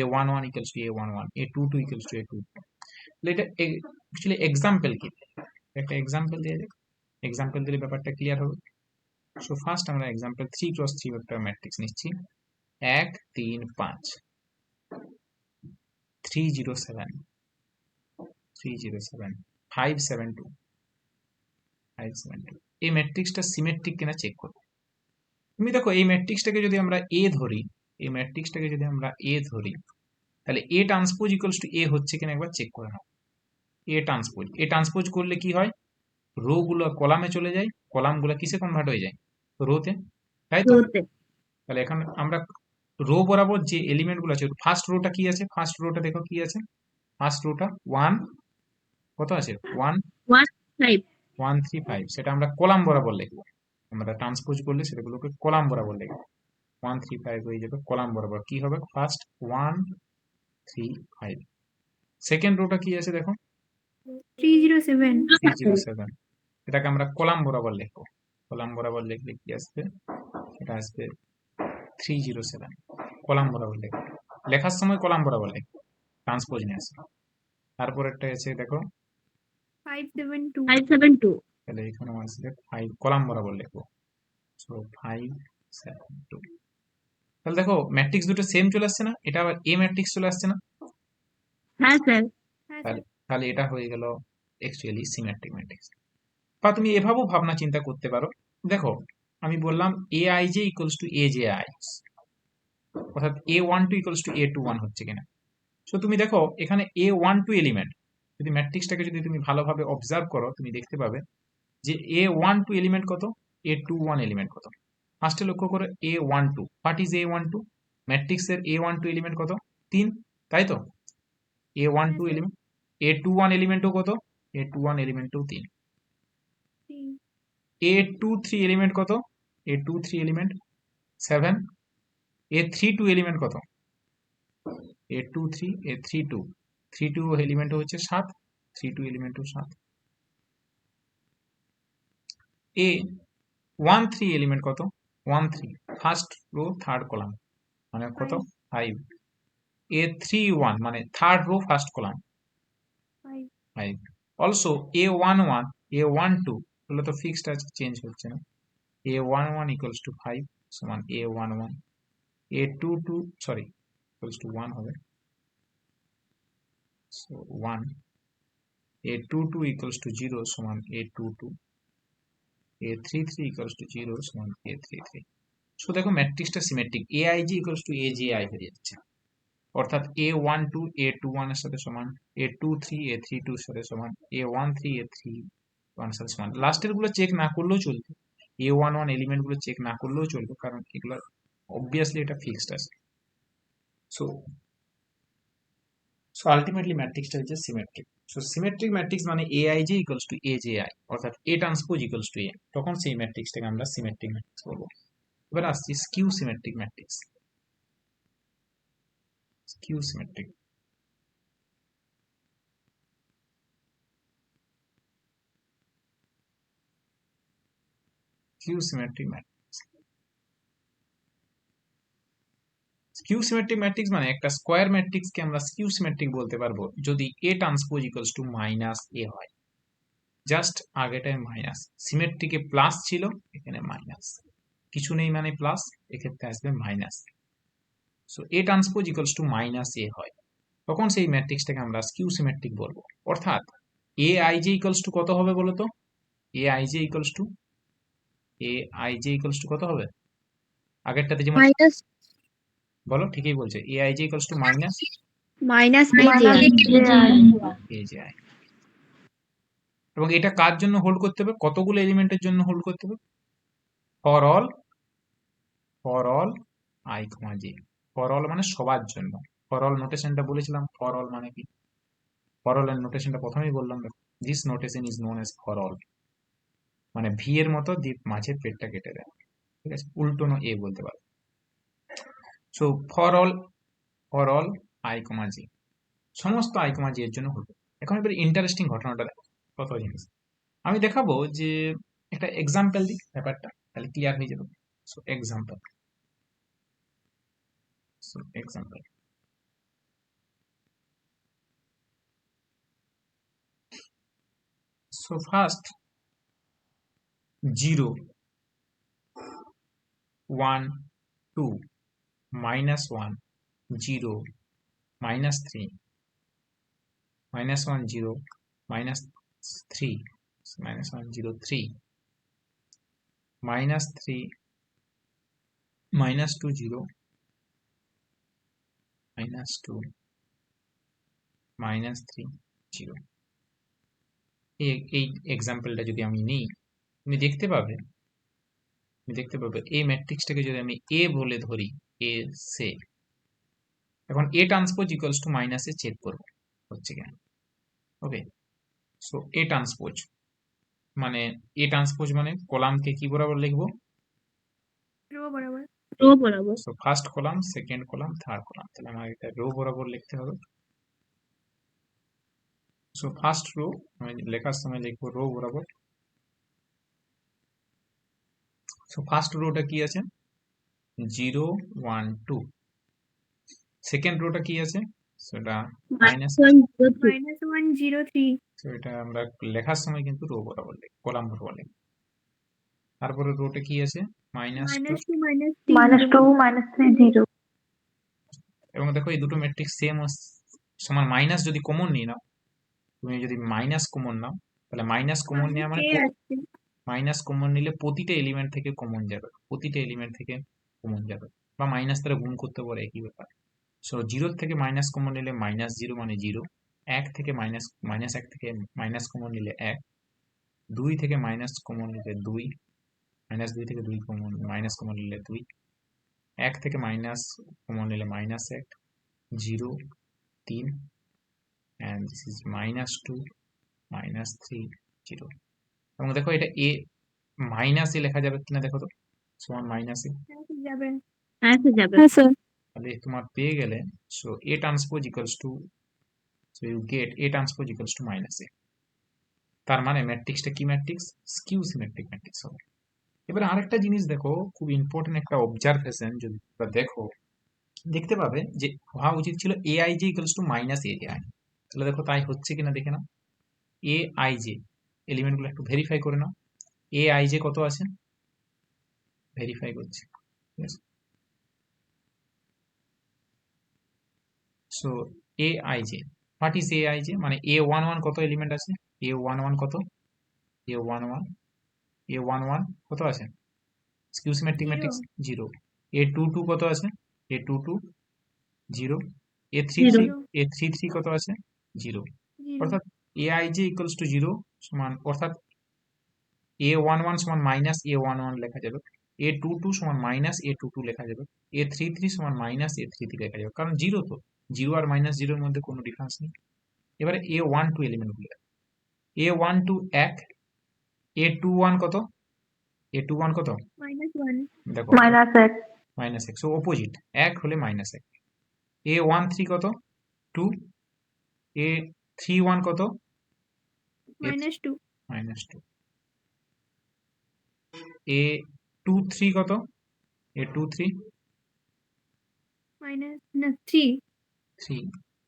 A one one equals to A one one, A two two equals to A two. এটা অ্যাকচুয়ালি এক্সাম্পল কি, একটা এক্সাম্পল দিয়ে দেখ, এক্সাম্পল দিলে ব্যাপারটা ক্লিয়ার হবে। সো ফার্স্ট আমরা এক্সাম্পল 3x3 ভেক্টর ম্যাট্রিক্স নিচ্ছি, 1 3 5 3 0 7 3 0 7 5 7 2 5 7 2। এই ম্যাট্রিক্সটা সিমেট্রিক কিনা চেক করব। তুমি দেখো এই ম্যাট্রিক্সটাকে যদি আমরা এ ধরি, এই ম্যাট্রিক্সটাকে যদি আমরা এ ধরি তাহলে এ ট্রান্সপোজ ইকুয়ালস টু এ হচ্ছে কিনা একবার চেক করে নাও। এ ট্রান্সপোজ করলে কি হয়, রো গুলো কলামে চলে যায়, কলাম গুলো কিসে কনভার্ট হয়ে যায়, রোতে, তাই তো? তাহলে এখন আমরা রো বরাবর যে এলিমেন্ট গুলো আছে, ফার্স্ট রোটা কি আছে, ফার্স্ট রোটা দেখো কি আছে, ফার্স্ট রোটা 1 কত আছে 1 ফাইভ 1 3 5 সেটা আমরা কলাম বরাবর লিখবো। আমরা ট্রান্সপোজ করলে সেটাগুলোকে কলাম বরাবর লিখবো। 1 3 5 হয়ে যাবে কলাম বরাবর। কি হবে? ফার্স্ট 1 3 5। সেকেন্ড রোটা কি আছে দেখো, 307 307। এটাকে আমরা কলাম বরাবর লিখবো। কলাম বরাবর লিখলে কি আসবে? এটা আসবে 307। কলাম বরাবর লিখবো, লেখার সময় কলাম বরাবর লিখবো, ট্রান্সপোজ নিয়ে আসবে। তারপরেরটা আছে দেখো, 572 572 তাহলে এখানে আসবে 5 কলাম বরাবর লিখবো। সো 5 7 2। তাহলে দেখো ম্যাট্রিক্স দুটো সেম চলে আসছে না? এটা আবার এ ম্যাট্রিক্স চলে আসছে না? হ্যাঁ স্যার হ্যাঁ তাহলে তাহলে এটা হয়ে গেল অ্যাকচুয়ালি সিমেট্রিক ম্যাট্রিক্স। বা তুমি এভাবেও ভাবনা চিন্তা করতে পারো। দেখো আমি বললাম A I J equals to A J I, অর্থাৎ A one two equals to A two one হচ্ছে কিনা। সো তুমি দেখো এখানে এ ওয়ান টু এলিমেন্ট, যদি ম্যাট্রিক্সটাকে যদি তুমি ভালোভাবে অবজার্ভ করো তুমি দেখতে পাবে যে এ ওয়ান টু এলিমেন্ট কত, এ টু ওয়ান এলিমেন্ট কত। ফার্স্টে লক্ষ্য করো A one two, what is A one two? ম্যাট্রিক্সের এ ওয়ান টু এলিমেন্ট কত? 3, তাই তো? A one two element, A two one এলিমেন্টও কত? এ টু ওয়ান এলিমেন্টও 3। এ টু থ্রি এলিমেন্ট কত? A two three element 7। A three two element কত? A two three, A three two, three two element হচ্ছে 7, থ্রি টু এলিমেন্টও 7। এ ওয়ান থ্রি এলিমেন্ট কত? One three, first row third column, মানে কত? 5। এ থ্রি ওয়ান মানে third row first column, 5। Also A one one, A one two, এগুলো তো ফিক্সড আছে, চেঞ্জ হচ্ছে না। A one one equals to 5 সমান A one one. A two two sorry equals to 1 হবে, so 1। A two two equals to 0 সমান A two two. A three three equals to 0 সমান এ থ্রি থ্রি। সো দেখো ম্যাট্রিক্সটা symmetric, A I J equals to A J I হয়ে যাচ্ছে, অর্থাৎ A one two A two one এর সাথে সমান, A two three A three two এর সাথে সমান, A one three A three one এর সাথে সমান। লাস্টের গুলো চেক না করলেও চলবে, এ ওয়ান ওয়ান এলিমেন্ট গুলো চেক না করলেও চলবে, কারণ এগুলো অবভিয়াসলি এটা ফিক্সড আছে। সো সো আলটিমেটলি ম্যাট্রিক্সটা হচ্ছে সিমেট্রিক। সো সিমেট্রিক ম্যাট্রিক্স মানে a I J equals to A J I, অর্থাৎ এ ট্রান্সপোজ ইকুয়ালস টু এ, তখন সেই ম্যাট্রিক্সটাকে আমরা সিমেট্রিক ম্যাট্রিক্স বলবো। এবার আসছি skew symmetric matrix. Skew symmetric, skew symmetric matrix. Skew symmetric matrix মানে একটা স্কোয়ার ম্যাট্রিক্সকে আমরা স্কিউ সিমেট্রিক বলতে পারবো যদি A transpose equals to minus A হয়। জাস্ট আগেটায় মাইনাস, সিমেট্রিকে প্লাস ছিল, এখানে মাইনাস, কিছু নেই মানে প্লাস, এক্ষেত্রে আসবে minus. So A transpose equals to minus A হয়, তখন সেই ম্যাট্রিক্সটাকে আমরা স্কিউ সিমেট্রিক বলবো। অর্থাৎ A I J equals to কত হবে বলো তো? A I J equals to, A I J equals to কত হবে? আগেরটাতে যেমন, মাইনাস বলো ঠিকই বলছে, A I J equals to minus minus A J I A J I. এবং এটা কার জন্য হোল্ড করতে হবে? কতগুলো এলিমেন্টের জন্য হোল্ড করতে হবে? For all I comma J. For all মানে সবার জন্য। ফর অল নোটেশনটা বলেছিলাম, ফর অল মানে কি? ফর অল এর নোটেশনটা প্রথমেই বললাম, this notation is known as for all, মানে ভি এর মতো দ্বীপ মাঝের পেটটা কেটে দেয়, ঠিক আছে? উল্টোনো এ বলতে পারো। সো ফর অল আই কমা জি, সমস্ত আই কমা জি এর জন্য হলো। এখন এবার ইন্টারেস্টিং ঘটনাটা দেখো, কত জিনিস আমি দেখাবো, যে একটা এক্সাম্পল দিই ব্যাপারটা, তাহলে ক্লিয়ার হয়ে যাবে। So example, so example, so first 0 1 2 -1 0 -3 -1 0 -3 -1 0 3 -3 -2 0 -2 -3 0। এই এক্সাম্পলটা যদি আমি নিই, তুমি দেখতে পাবে এই ম্যাট্রিক্সটাকে যদি আমি এ বলে ধরি, এ সে, এখন A transpose equals to minus A check করবো হচ্ছে কিনা। ওকে, সো এ ট্রান্সপোজ, মানে এ ট্রান্সপোজ মানে কলামকে কি বরাবর লিখবো? রো বরাবর। রো বরাবর। So first column, second column, third column, তাহলে আমার এটা রো বরাবর লিখতে হবে। সো ফার্স্ট রো আমি লেখার সময় লিখবো রো বরাবর। সো ফার্স্ট রোটা কি আছে? 0 1 2। সেকেন্ড রোটা কি আছে? সেটা মাইনাস। -103। সো এটা আমরা লেখার সময় কিন্তু রো বরাবর লিখব, কলাম বরাবর লিখব। তারপরে রোটা কি আছে? -2। -2 -2 -3 0। এবং দেখো এই দুটো ম্যাট্রিক্স সেম সমান। মাইনাস যদি কমন নিই নাও, তুমি যদি মাইনাস কমন নাও, তাহলে মাইনাস কমন নেওয়া মানে আসছে। মাইনাস কমন নিলে প্রতিটা এলিমেন্ট থেকে কমন যাবে, প্রতিটা এলিমেন্ট থেকে কমন যাবে, বা মাইনাস দ্বারা গুণ করতে পারে, একই ব্যাপার। সো 0 থেকে মাইনাস কমন নিলে -0 মানে 0, 1 থেকে -1 থেকে মাইনাস কমন নিলে 1, 2 থেকে মাইনাস কমন নিলে 2, -2 থেকে 2 কমন মাইনাস কমন নিলে 2, 1 থেকে মাইনাস কমন নিলে -1, 0, 3, and this is -2, -3, 0। এবং দেখো এটা এ মাইনাস এ লেখা যাবে কিনা দেখো তো, সমান মাইনাস এ। যাবে। হ্যাঁ স্যার যাবে। হ্যাঁ স্যার। তাহলে তোমার পেয়ে গেলে, so A transpose equals to, so you get A transpose equals to -A. তার মানে ম্যাট্রিক্সটা কি ম্যাট্রিক্স? স্কিউ সিমেট্রিক ম্যাট্রিক্স হবে। এবারে আরেকটা জিনিস দেখো, খুব ইম্পর্টেন্ট একটা অবজারভেশন, যদি তোমরা দেখো দেখতে পাবে যে হওয়া উচিত ছিল aij ইকুয়ালস টু -ai। তাহলে দেখো তাই হচ্ছে কিনা দেখে নাও। aij এলিমেন্টগুলো একটু ভেরিফাই করে নাও। aij কত আছে? ভেরিফাই করছি, ঠিক আছে। So aij, what is aij? মানে a11 কত এলিমেন্ট আছে? a11 কত? a11 a11 কত আছে? Skew symmetric matrix 0। a22 কত আছে? a22 0। a33 zero. a33 কত আছে? 0। অর্থাৎ aij ইকুয়ালস টু 0 সমান, অর্থাৎ a11 সমান -a11 লেখা যাবে, a22 সমান -a22 লেখা যাবে, a33 সমান -a33 লেখা যাবে, কারণ 0 তো, 0 আর -0 এর মধ্যে কোনো ডিফারেন্স নেই। এবারে a12 এলিমেন্ট গুলো, a12 1, a21 কত? a21 কত? -1। দেখো -1 -1, সো অপোজিট, 1 হলে -1। a13 কত? 2। a31 কত? -2। -2। a23 কত? a23 3। 3।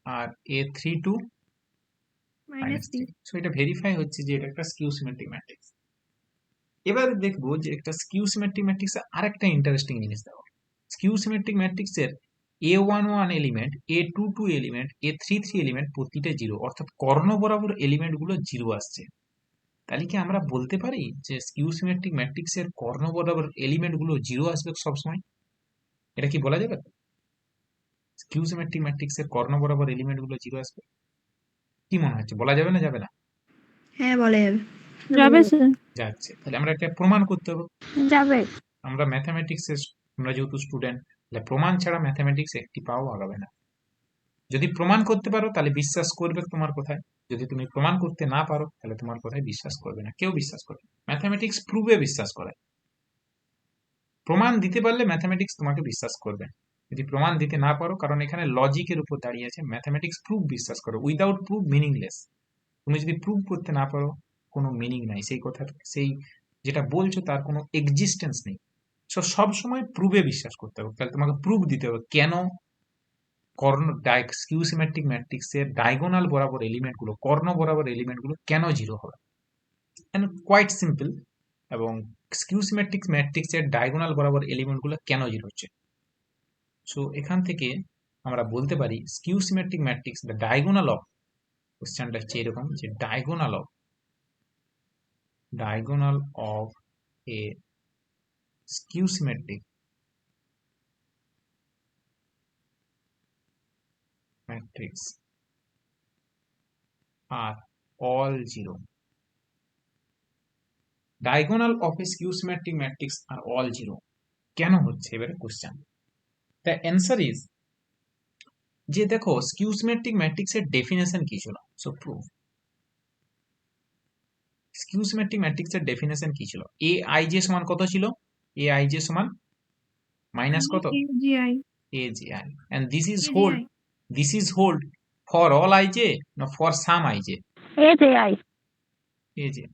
আর a32 -3। -3। সো এটা ভেরিফাই হচ্ছে যে এটা একটা স্কিউ সিমেট্রিক ম্যাট্রিক্স। এবার দেখবো যে একটা স্কিউ সিমেট্রিক ম্যাট্রিক্সের আরেকটা ইন্টারেস্টিং জিনিস দেখো। স্কিউ সিমেট্রিক ম্যাট্রিক্সের a11 element, a22 element, a33 element প্রতিটা 0, অর্থাৎ কর্ণ বরাবর এলিমেন্ট গুলো 0 আসছে। তাহলে কি আমরা বলতে পারি যে স্কিউ সিমেট্রিক ম্যাট্রিক্সের কর্ণ বরাবর এলিমেন্ট গুলো 0 আসবে সবসময়? এটা কি বলা যাবে? স্কিউ সিমেট্রিক ম্যাট্রিক্সের কর্ণ বরাবর এলিমেন্ট গুলো 0 আসবে, কি মনে হচ্ছে, বলা যাবে না যাবে না? হ্যাঁ বলা যাবে। যাবে স্যার। যাচ্ছে। তাহলে আমরা একটা প্রমাণ করতে হবে। যাবে। আমরা ম্যাথামেটিক্সের, আমরা যেহেতু স্টুডেন্ট, তাহলে প্রমাণ ছাড়া ম্যাথামেটিক্স একটি পাও আগাবে না। যদি প্রমাণ করতে পারো তাহলে বিশ্বাস করবে তোমার কথায়, যদি তুমি প্রমাণ করতে না পারো তাহলে তোমার কথায় বিশ্বাস করবে না, কেউ বিশ্বাস করবে না। ম্যাথামেটিক্স প্রুভে বিশ্বাস করে, প্রমাণ দিতে পারলে ম্যাথামেটিক্স তোমাকে বিশ্বাস করবে। যদি প্রমাণ দিতে না পারো, কারণ এখানে লজিকের উপর দাঁড়িয়ে আছে, ম্যাথামেটিক্স প্রুফ বিশ্বাস করো, উইদাউট প্রুফ মিনিংলেস। তুমি যদি প্রুভ করতে না পারো, কোনো মিনিং নাই সেই কথার, সেই যেটা বলছো তার কোনো এক্সিস্টেন্স নেই। সো সব সময় প্রুভে বিশ্বাস করতে হবে। তাহলে তোমাকে প্রুফ দিতে হবে কেন কর্ণ স্কিউ সিমেট্রিক ম্যাট্রিক্সের ডায়াগোনাল বরাবর এলিমেন্ট গুলো, কর্ণ বরাবর এলিমেন্ট গুলো কেন 0 হবে। And quite simple. এবং স্কিউ সিমেট্রিক ম্যাট্রিক্সের ডায়াগোনাল বরাবর এলিমেন্ট গুলো কেন 0 হচ্ছে। সো এখান থেকে আমরা বলতে পারি skew symmetric matrix the diagonal of, কোশ্চেনটা হচ্ছে এরকম যে diagonal of a skew symmetric matrix are all 0. Diagonal of a skew symmetric matrix are all 0. কেন হচ্ছে এবারে কোশ্চেন? The answer is যে দেখো স্কিউ সিমেট্রিক ম্যাট্রিক্সের ডেফিনেশন কি ছিল, সো প্রুফ। স্কিউ সিমেট্রিক ম্যাট্রিক্সের ডেফিনেশন কি ছিল? এ আই জে সমান কত ছিল? এ আই জে সমান মাইনাস কত? AGI A J I, and this is AGI hold, this is hold for all I J, না for some I J? AJI A যে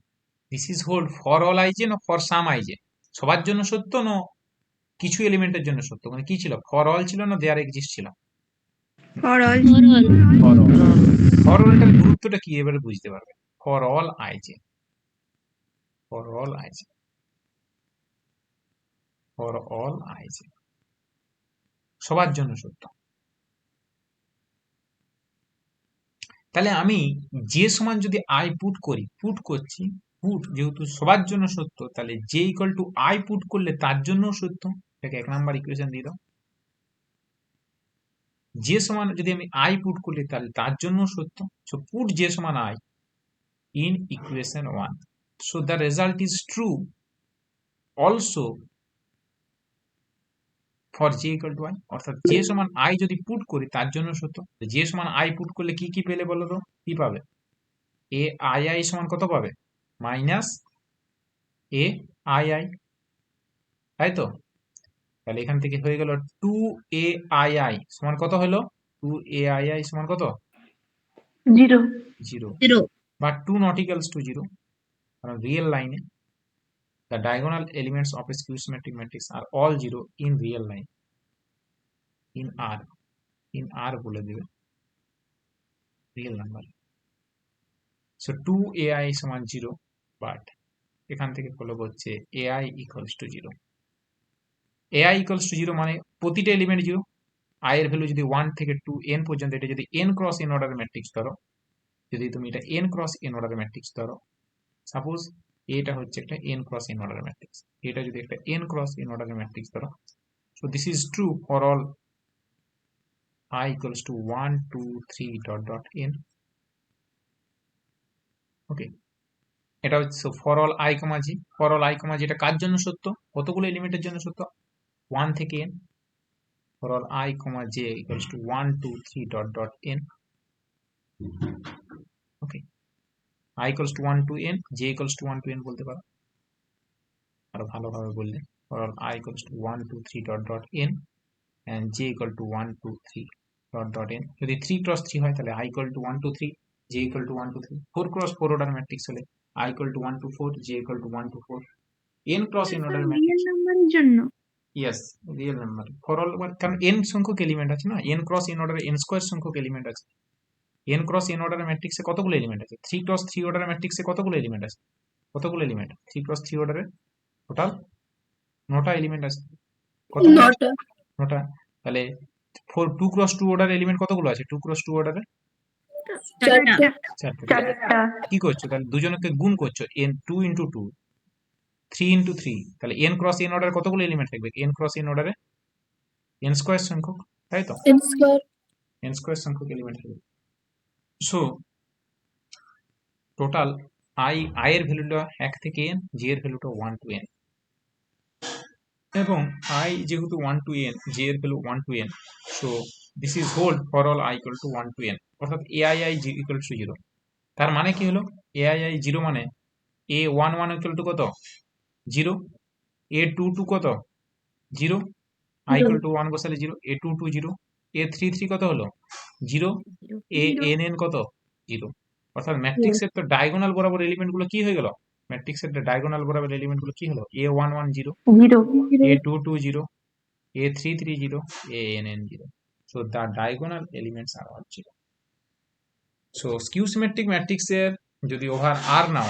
this is hold for all I J, না ফর সাম আই জে? সবার জন্য সত্য, না কিছু এলিমেন্টের জন্য সত্য? মানে কি ছিল, ফর অল ছিল না দেয়ার এক্সিস্ট ছিল? For all. for all for all. For অলটার গুরুত্বটা কি এবারে বুঝতে পারবে। For all I J, for all I J, for all I J, সবার জন্য সত্য। তাহলে আমি যে সমান যদি আই পুট করি, পুট করছি, পুট যেহেতু সবার জন্য সত্য, তাহলে J equal to I put করলে তার জন্য সত্য। এটাকে 1 নাম্বার ইকুয়েশন দিয়ে দাও। যে সমান যদি আমি আই পুট করি তাহলে তার জন্য সত্য। সো পুট যে সমান I in equation 1. So the result is true also for j equal to i, অর্থাৎ যে সমান i যদি পুট করি তার জন্য সত্য। যে সমান i পুট করলে কি কি পেলে বলো তো? কি পাবে? এ আই আই সমান কত পাবে? মাইনাস এ আই আই, তাই তো? তাহলে এখান থেকে হয়ে গেল 2 এ আই আই সমান কত হলো? 2 এ আই আই সমান কত? 0 0, 0 বাট 2 নট ইকুয়ালস টু 0, কারণ রিয়েল লাইনে the diagonal elements of a skew symmetric matrix are all 0 in real line, in R বলে দেবে রিয়েল নাম্বার। সো 2ai সমান 0, বাট এখান থেকে ফলো করছে ai equals to 0। ai equals to 0 মানে প্রতিটা এলিমেন্ট 0। i এর ভ্যালু যদি 1 থেকে 2n পর্যন্ত, এটা যদি n ক্রস n অর্ডারের ম্যাট্রিক্স ধরো, যদি তুমি এটা n ক্রস n অর্ডারের ম্যাট্রিক্স ধরো, সাপোজ এটা হচ্ছে একটা n ক্রস n অর্ডারের ম্যাট্রিক্স, এটা যদি একটা n ক্রস n অর্ডারের ম্যাট্রিক্স ধরো, so this is true for all I equals to 1 2 3 dot dot n. ওকে, এটা হচ্ছে for all i comma G. For all i কমা জি এটা কার জন্য সত্য? কতগুলো এলিমেন্টের জন্য সত্য? 1 থেকে n। For all i comma j equals to 1 2 3 dot dot n. Okay, i equals to 1 to n, j equals to 1 to n বলতে পারো আরো ভালোভাবে বললে। For all i equals to 1 2 3 dot dot n and j equal to 1 2 3 dot dot n। যদি 3 cross 3 হয় তাহলে i equal to 1 to 3, j equal to 1 to 3। 4 cross 4 order matrix হলে i equal to 1 to 4, j equal to 1 to 4। n cross n order real matrix, নাম্বারের জন্য yes real number for all, কারণ n সংখ্যক এলিমেন্ট আছে না, n cross n অর্ডারে n স্কয়ার সংখ্যক এলিমেন্ট আছে। n cross n অর্ডারের ম্যাট্রিক্সে কতগুলো এলিমেন্ট আছে? 3 cross 3 অর্ডারের ম্যাট্রিক্সে কতগুলো এলিমেন্ট আছে? কতগুলো এলিমেন্ট? 3 cross 3 অর্ডারে টোটাল 9টা এলিমেন্ট আছে। কতগুলো? 9টা। তাহলে 2 cross 2 অর্ডার এলিমেন্ট কতগুলো আছে? 2 cross 2 অর্ডারে 4টা 4টা। কি করছো তাহলে? দুজনকে গুণ করছো, n 2 into 2, 3 into 3, তাহলে n cross n অর্ডারে কতগুলো এলিমেন্ট থাকবে? n cross n অর্ডারে n স্কয়ার সংখ্যক, তাই তো? n স্কয়ার সংখ্যক এলিমেন্ট থাকবে। সো টোটাল i এর ভ্যালুটা 1 থেকে n, j এর ভ্যালুটা 1 to n, এবং i যেহেতু 1 to n, j এর value 1 to n, so this is hold for all i equal to 1 to n, অর্থাৎ ai equal to 0। তার মানে কি হলো? ai 0 মানে a11 equal to কত? 0, a22 কত? 0, i equal to 1 বসালে 0, a22 0, a33 কত হলো? 0, ann কত? 0। অর্থাৎ ম্যাট্রিক্সের তো ডায়াগোনাল বরাবর এলিমেন্ট গুলো কি হয়ে গেল? ম্যাট্রিক্সের ডায়াগোনাল বরাবর এলিমেন্ট গুলো কি হলো? a11 0, 0 a22 0, a33 0, ann 0। So the diagonal elements are all 0. So skew symmetric matrix এর যদি ওভার r নাও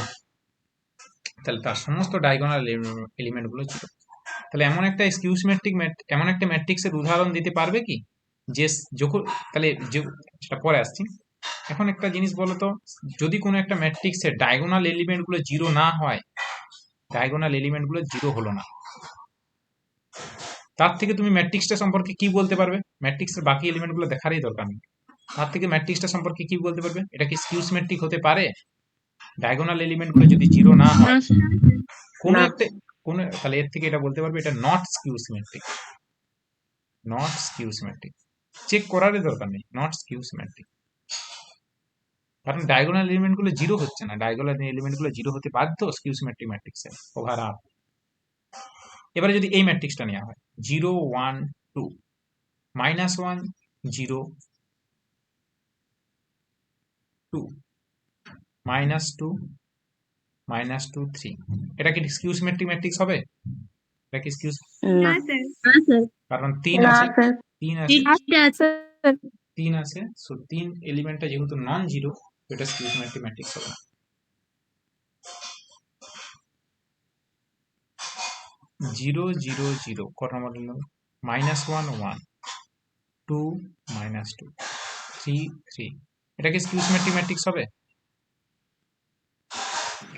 তাহলে তার সমস্ত ডায়াগোনাল এলিমেন্ট গুলো 0। তাহলে এমন একটা স্কিউ সিমেট্রিক এমন একটা ম্যাট্রিক্সের উদাহরণ দিতে পারবে কি যে যখন, তাহলে সেটা পরে আসছি। এখন একটা জিনিস বলো তো, যদি কোনো একটা ম্যাট্রিক্সের ডায়াগোনাল এলিমেন্ট গুলো 0 না হয়, ডায়াগোনাল এলিমেন্ট গুলো 0 হলো না, তার থেকে তুমি ম্যাট্রিক্সটা সম্পর্কে কি বলতে পারবে? ম্যাট্রিক্সের বাকি এলিমেন্ট গুলো দেখারই দরকার নেই, তার থেকে ম্যাট্রিক্সটা সম্পর্কে কি বলতে পারবে? এটা কি স্কিউ সিমেট্রিক হতে পারে? ডায়াগোনাল এলিমেন্ট গুলো যদি 0 না হয়, কোন একটা তাহলে এর থেকে এটা বলতে পারবে এটা not skew symmetric, not skew symmetric. Check করারই দরকার নেই, নট স্কিউ সিমেট্রিক। কারণ ডায়াগোনাল এলিমেন্ট গুলো জিরো হচ্ছে না, ডায়াগোনাল এলিমেন্ট গুলো জিরো হতে বাধ্য স্কিউ সিমেট্রিক ম্যাট্রিক্সে ওভার আপ। এবারে যদি এই ম্যাট্রিক্সটা নেওয়া হয় 0 1 2 -1 0 2 -2 -2 3, এটা কি স্কিউ সিমেট্রিক ম্যাট্রিক্স হবে? এটা কি স্কিউ? না স্যার না স্যার কারণ 3 না আছে, স্যার 3 আছে, তিনটে আছে 3 আছে, সো 3 এলিমেন্টটা যেহেতু নন জিরো, এটা স্কিউ সিমেট্রিক ম্যাট্রিক্স হবে না। 0 0 0 কত নম্বর হলো? -1 1 2 -2 3 3, এটা কি স্কিউ সিমেট্রিক ম্যাট্রিক্স হবে?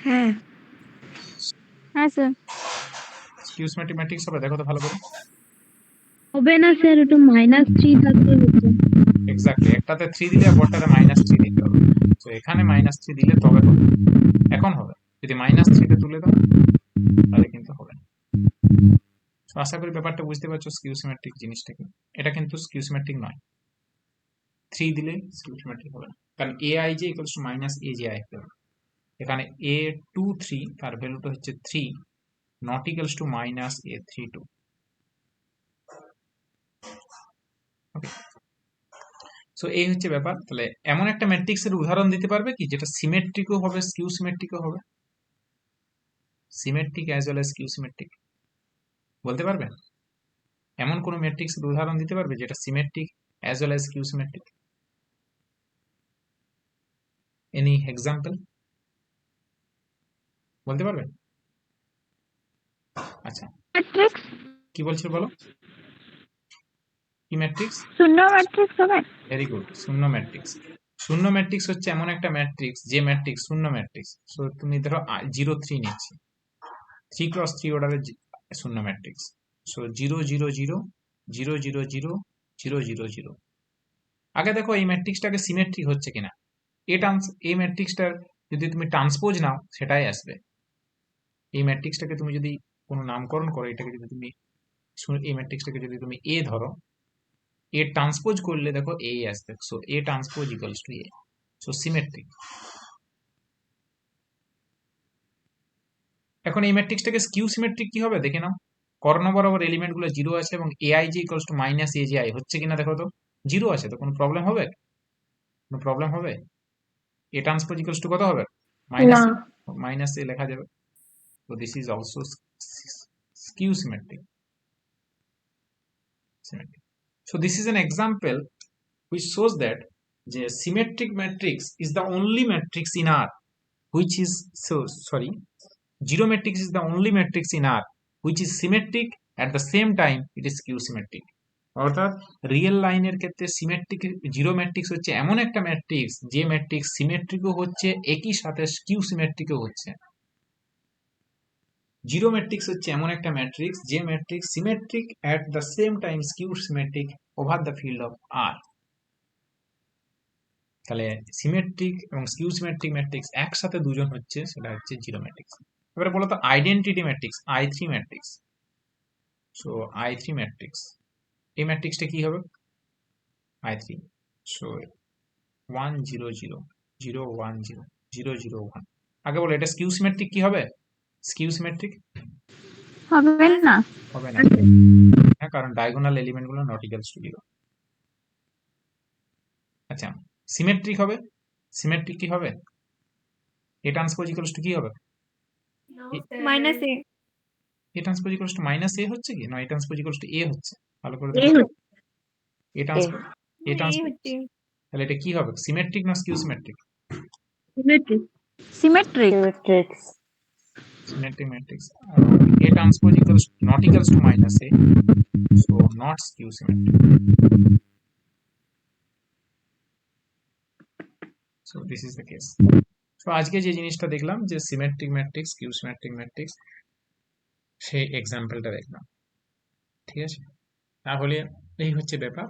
হ্যাঁ হ্যাঁ স্যার স্কিউ সিমেট্রিক ম্যাট্রিক্স হবে? দেখো তো ভালো করে। হবে না স্যার, ওটা -3 থাকতে হচ্ছে। এক্স্যাক্টলি, একটাতে 3 দিলে আর বড়টাতে -3 দিতে হবে। তো এখানে -3 দিলে তবে হবে, এখন হবে। যদি -3 তে তুলে দাও তাহলে কিন্তু হবে না। তো আশা করি ব্যাপারটা বুঝতে পারছো স্কিউ সিমেট্রিক জিনিসটা কি। এটা কিন্তু স্কিউ সিমেট্রিক নয়, 3 দিলে স্কিউ সিমেট্রিক হবে না, কারণ aij ইকুয়ালস টু -aji হবে। এখানে a23 তার ভ্যালুটা হচ্ছে 3, not equals to -a32। Okay, so এই হচ্ছে ব্যাপার। তাহলে এমন একটা ম্যাট্রিক্সের উদাহরণ দিতে পারবে কি যেটা সিমেট্রিকও হবে স্কিউ সিমেট্রিকও হবে? Symmetric as well as skew symmetric বলতে পারবে? এমন কোন ম্যাট্রিক্সের উদাহরণ দিতে পারবে যেটা symmetric as well as skew symmetric? Any example বলতে পারবে? আচ্ছা, ম্যাট্রিক্স কি বলছো বলো, কি ম্যাট্রিক্স? শূন্য ম্যাট্রিক্স হবে। ভেরি গুড, শূন্য ম্যাট্রিক্স। শূন্য ম্যাট্রিক্স হচ্ছে এমন একটা ম্যাট্রিক্স যে ম্যাট্রিক্স শূন্য ম্যাট্রিক্স। সো তুমি ধরো 0 3 নিচ্ছি, 3 ক্রস 3 অর্ডারের শূন্য ম্যাট্রিক্স। সো 0 0 0 0 0 0 0 0 0। আগে দেখো এই ম্যাট্রিক্সটাকে সিমেট্রিক হচ্ছে কিনা। এই ম্যাট্রিক্সটার যদি তুমি ট্রান্সপোজ নাও সেটাই আসবে। এই ম্যাট্রিক্সটাকে তুমি যদি কোনো নামকরণ করো, এটাকে যদি তুমি এই ম্যাট্রিক্সটাকে যদি তুমি এ ধরো, এ ট্রান্সপোজ করলে দেখো এ আসবে। So A transpose equals to A, so symmetric. এখন এই ম্যাট্রিক্সটাকে স্কিউ সিমেট্রিক কি হবে দেখে নাও। কর্ণ বরাবর এলিমেন্ট গুলো জিরো আছে এবং aij ইকুয়ালস টু -aji হচ্ছে কিনা দেখো তো। জিরো আছে তো কোনো প্রবলেম হবে? কোনো প্রবলেম হবে? এ ট্রান্সপোজ ইকুয়ালস টু কত হবে? না মাইনাস এ লেখা যাবে। তো this is also skew symmetric. So this is an example which shows that the symmetric matrix is the only matrix in R which is zero matrix is the only matrix in R which is symmetric at the same time it is skew symmetric। অর্থাৎ রিয়েল লাইনের ক্ষেত্রে সিমেট্রিক জিরো ম্যাট্রিক্স হচ্ছে এমন একটা ম্যাট্রিক্স যে ম্যাট্রিক্স সিমেট্রিকও হচ্ছে একই সাথে স্কিউ সিমেট্রিকও হচ্ছে। জিরো ম্যাট্রিক্স হচ্ছে এমন একটা ম্যাট্রিক্স যে matrix symmetric at the same time skew symmetric over the field of R. তাহলে সিমেট্রিক এবং স্কিউ সিমেট্রিক ম্যাট্রিক্স একসাথে দুজন হচ্ছে, সেটা হচ্ছে জিরো ম্যাট্রিক্স। এবারে বলো তো identity matrix I3 matrix. So I3 matrix, এই ম্যাট্রিক্সটা কি হবে? I3, so 1 0 0 0 1 0 0 0 1। আগে বলো এটা স্কিউ সিমেট্রিক কি হবে? স্কিউ সিমেট্রিক হবে না হবে না, হ্যাঁ, কারণ ডায়াগোনাল এলিমেন্ট গুলো নট ইকুয়ালস টু 0। আচ্ছা, সিমেট্রিক হবে? সিমেট্রিক কি হবে? এ ট্রান্সপোজ ইকুয়ালস টু কি হবে? -a A transpose equals two -a হচ্ছে কি না, এ ট্রান্সপোজ ইকুয়ালস টু এ হচ্ছে? ভালো করে এ দেখো, হচ্ছে এ ট্রান্সপোজ তাহলে এটা কি হবে? সিমেট্রিক না skew symmetric? Symmetric symmetric symmetric matrix. A transpose equals not equals to -a, so not skew symmetric. So this is the case. So আজকে যে জিনিসটা দেখলাম যে symmetric matrix skew symmetric matrix, সেই এক্সাম্পলটা দেখলাম, ঠিক আছে? তাহলে এই হচ্ছে ব্যাপার।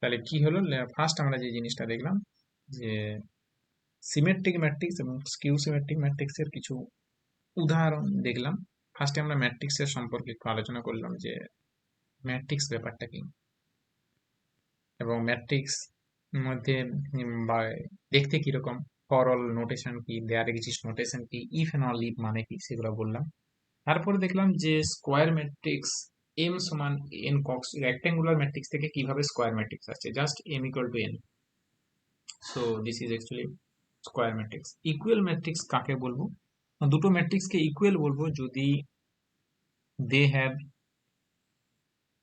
তাহলে কি হলো, ফার্স্ট আমরা যে জিনিসটা দেখলাম যে সিমেট্রিক ম্যাট্রিক্স এবং স্কিউ সিমেট্রিক ম্যাট্রিক্সের কিছু উদাহরণ দেখলাম। ফার্স্টে আমরা ম্যাট্রিক্সের সম্পর্কে একটু আলোচনা করলাম যে ম্যাট্রিক্স ব্যাপারটা কি, এবং ম্যাট্রিক্স মধ্যে বা দেখতে কিরকম, ফর অল নোটেশন কি, দেয়ার এক্সিস্ট নোটেশন কি, ইফ এন্ড অনলি মানে কি, সেগুলো বললাম। তারপরে দেখলাম যে স্কোয়ার ম্যাট্রিক্স এম সমান এন কক্স, রেক্ট্যাঙ্গুলার ম্যাট্রিক্স থেকে কিভাবে স্কোয়ার ম্যাট্রিক্স আসছে, just M equal to N. So this is actually square matrix. Equal matrix কাকে বলবো? দুটো ম্যাট্রিক্সকে ইকুয়াল বলবো যদি দে হ্যাভ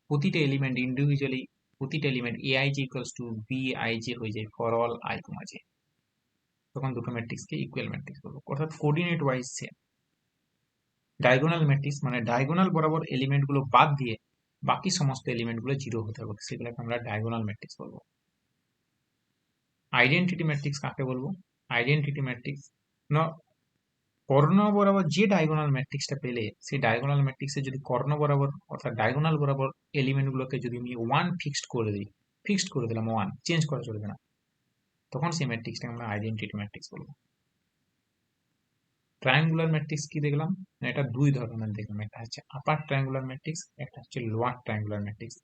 প্রতিটা এলিমেন্ট ইন্ডিভিজুয়ালি, প্রতিটা element A I J equals to B I J হয়ে যায় for all I comma J, তখন দুটো ম্যাট্রিক্সকে ইকুয়াল ম্যাট্রিক্স বলবো। অর্থাৎ coordinate wise same. Diagonal matrix মানে ডায়াগোনাল বরাবর এলিমেন্ট গুলো বাদ দিয়ে বাকি সমস্ত এলিমেন্ট গুলো জিরো হতে হবে, সেগুলোকে আমরা ডায়াগোনাল ম্যাট্রিক্স বলবো। আইডেন্টিটি ম্যাট্রিক্স কাকে বলবো? আইডেন্টিটি ম্যাট্রিক্স না, কর্ণ বরাবর যে ডায়াগোনাল ম্যাট্রিক্সটা পেলে সেই ডায়াগোনাল ম্যাট্রিক্সে যদি কর্ণ বরাবর অর্থাৎ ডায়াগোনাল বরাবর এলিমেন্ট গুলোকে যদি আমি ওয়ান ফিক্সড করে দিই, ফিক্সড করে দিলাম, ওয়ান চেঞ্জ করা চলবে না, তখন সেই ম্যাট্রিক্সটাকে আমরা আইডেন্টিটি ম্যাট্রিক্স বলবো। ট্রায়াঙ্গুলার ম্যাট্রিক্স কি দেখলাম? না, এটা দুই ধরনের দেখলাম, একটা হচ্ছে আপার ট্রায়াঙ্গুলার ম্যাট্রিক্স, একটা হচ্ছে লোয়ার ট্রায়াঙ্গুলার ম্যাট্রিক্স।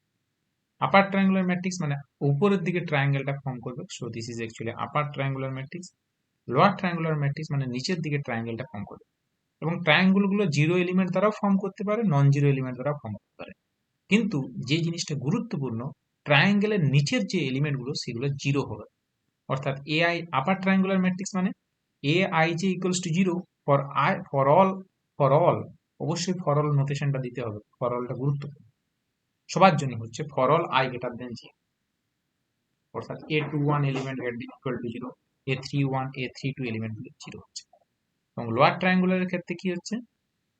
আপার ট্রায়াঙ্গুলার ম্যাট্রিক্স মানে উপরের দিকে ট্রায়াঙ্গেলটা ফর্ম করবে, so this is actually upper triangular matrix. Lower triangular matrix মানে নিচের দিকে ট্রায়াঙ্গেলটা ফর্ম করবে, এবং ট্রায়াঙ্গেল গুলো জিরো এলিমেন্ট দ্বারাও ফর্ম করতে পারে, নন জিরো এলিমেন্ট দ্বারাও ফর্ম করতে পারে। কিন্তু যে জিনিসটা গুরুত্বপূর্ণ, ট্রায়াঙ্গেলের নিচের যে এলিমেন্ট গুলো সেগুলো জিরো হবে। অর্থাৎ A i upper triangular matrix মানে a I J equals to zero for i, for all অবশ্যই ফর অল নোটেশনটা দিতে হবে, ফর অলটা গুরুত্বপূর্ণ, সবার জন্য হচ্ছে for all i greater than j. অর্থাৎ a21 element equal to zero, a31 a32 element গুলো জিরো হচ্ছে। এবং লোয়ার ট্রায়াঙ্গুলারের ক্ষেত্রে কি হচ্ছে?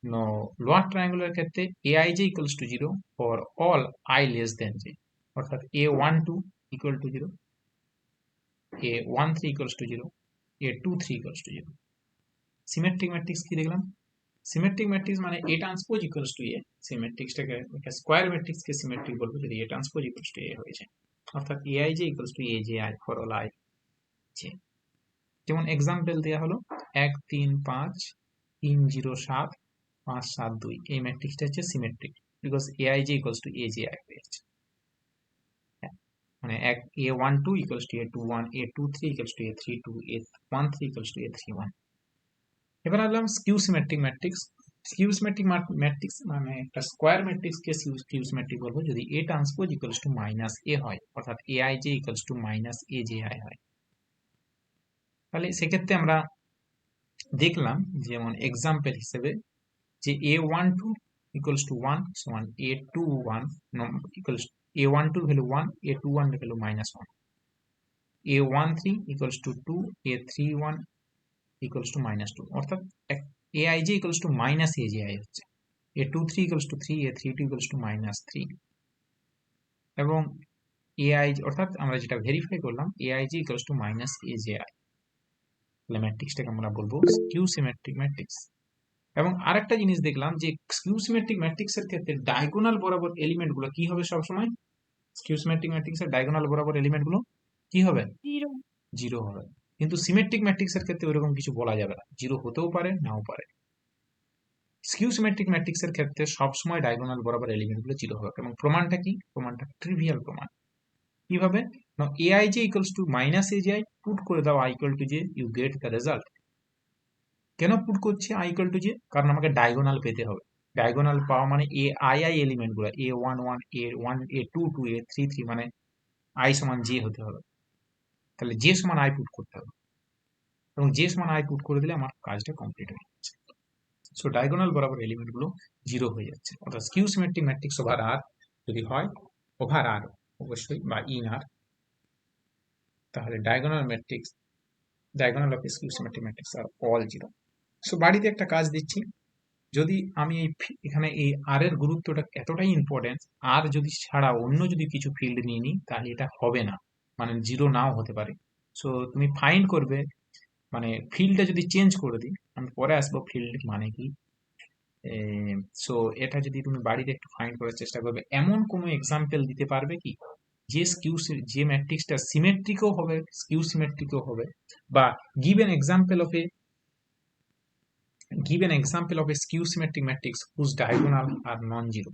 নো, লোয়ার ট্রায়াঙ্গুলার ক্ষেত্রে aij equals to zero for all i less than j, অর্থাৎ a12 equal to zero, a13 equals to zero, a23 equals to zero. Symmetric matrix কি দেখলাম? সিমেট্রিক ম্যাট্রিক্স মানে a transpose equals two a, সেই ম্যাট্রিক্সটাকে একটা স্কোয়ার ম্যাট্রিক্সকে সিমেট্রিক বলবো যদি a transpose equals two a হয়ে যায়। অর্থাৎ aij equals to aj i for all i j। যেমন এক্সাম্পল দেওয়া হলো 1 3 5 3 0 7 5 7 2, এই ম্যাট্রিক্সটা হচ্ছে symmetric because aij equals to aj i হয়ে যাচ্ছে। মানে a12 equals to a21, a23 equals to a32, a13 equals to a31। এবার আসলাম skew symmetric matrix. Skew symmetric matrix মানে একটা স্কোয়ার ম্যাট্রিক্সকে স্কিউ সিমেট্রিক বলবো যদি a transpose equals to minus a হয়, অর্থাৎ aij equals to minus aji হয়। তাহলে সেক্ষেত্রে আমরা দেখলাম যেমন এক্সাম্পল হিসেবে যে a12 ইকুয়ালস টু 1 সমান a21 equals a12 value 1, a21 value minus 1, a13 equals two 2, a31 equals to minus 2, অর্থাৎ aij equals to minus aji হচ্ছে, a23 equals two 3, a32 equals to minus 3, এবং ai অর্থাৎ আমরা যেটা ভেরিফাই করলাম aij equals to minus aji। তাহলে ম্যাট্রিক্সটাকে আমরা বলবো স্কিউ সিমেট্রিক ম্যাট্রিক্স। এবং আরেকটা জিনিস দেখলাম যে স্কিউ সিমেট্রিক ম্যাট্রিক্স এর ক্ষেত্রে ডায়াগোনাল বরাবর এলিমেন্ট গুলো কি হবে সবসময়? স্কিউ সিমেট্রিক ম্যাট্রিক্স এর ডায়াগোনাল বরাবর এলিমেন্ট গুলো কি হবে? জিরো। জিরো হবে। কিন্তু সিমেট্রিক ম্যাট্রিক্স এর ক্ষেত্রে ওরকম কিছু বলা যাবে না, জিরো হতেও পারে নাও পারে। স্কিউ সিমেট্রিক ম্যাট্রিক্স এর ক্ষেত্রে সবসময় ডায়াগোনাল বরাবর এলিমেন্ট গুলো জিরো হবে। এবং প্রমাণটা কি? প্রমাণটা ট্রিভিয়াল প্রমাণ। কিভাবে? না, aij equals to minus aji, put করে দাও i equal to j, you get the result. কেন পুট করছি i ইকুয়াল টু j? কারণ আমাকে ডায়াগোনাল পেতে হবে। ডায়াগোনাল পাওয়া মানে ai এলিমেন্ট গুলো a11 a1 a22 a33 মানে i সমান j হতে হবে। তাহলে j সমান i পুট করতে হবে, এবং j সমান i পুট করে দিলে আমার কাজটা কমপ্লিট হয়ে যাচ্ছে। সো ডায়াগোনাল বরাবর এলিমেন্ট গুলো জিরো হয়ে যাচ্ছে। অর্থাৎ skew symmetric matrix over R যদি হয়, ওভার আর অবশ্যই বা ইন আর, তাহলে diagonal matrix, diagonal of skew symmetric matrix are all zero. So বাড়িতে একটা কাজ দিচ্ছি, যদি আমি এখানে এই আর এর গুরুত্বটা এতটাই ইম্পর্টেন্ট, আর যদি ছাড়া অন্য যদি কিছু ফিল্ড নিয়ে নিই তাহলে এটা হবে না, মানে জিরো নাও হতে পারে। সো তুমি ফাইন্ড করবে, মানে ফিল্ডটা যদি চেঞ্জ করে দিই, আমি পরে আসবো ফিল্ড মানে কি। সো এটা যদি তুমি বাড়িতে একটু ফাইন্ড করার চেষ্টা করবে, এমন কোনো এক্সাম্পল দিতে পারবে কি যে ম্যাট্রিক্সটা সিমেট্রিকও হবে, স্কিউ সিমেট্রিকও হবে, বা give an example of A skew symmetric matrix whose diagonal are non-zero.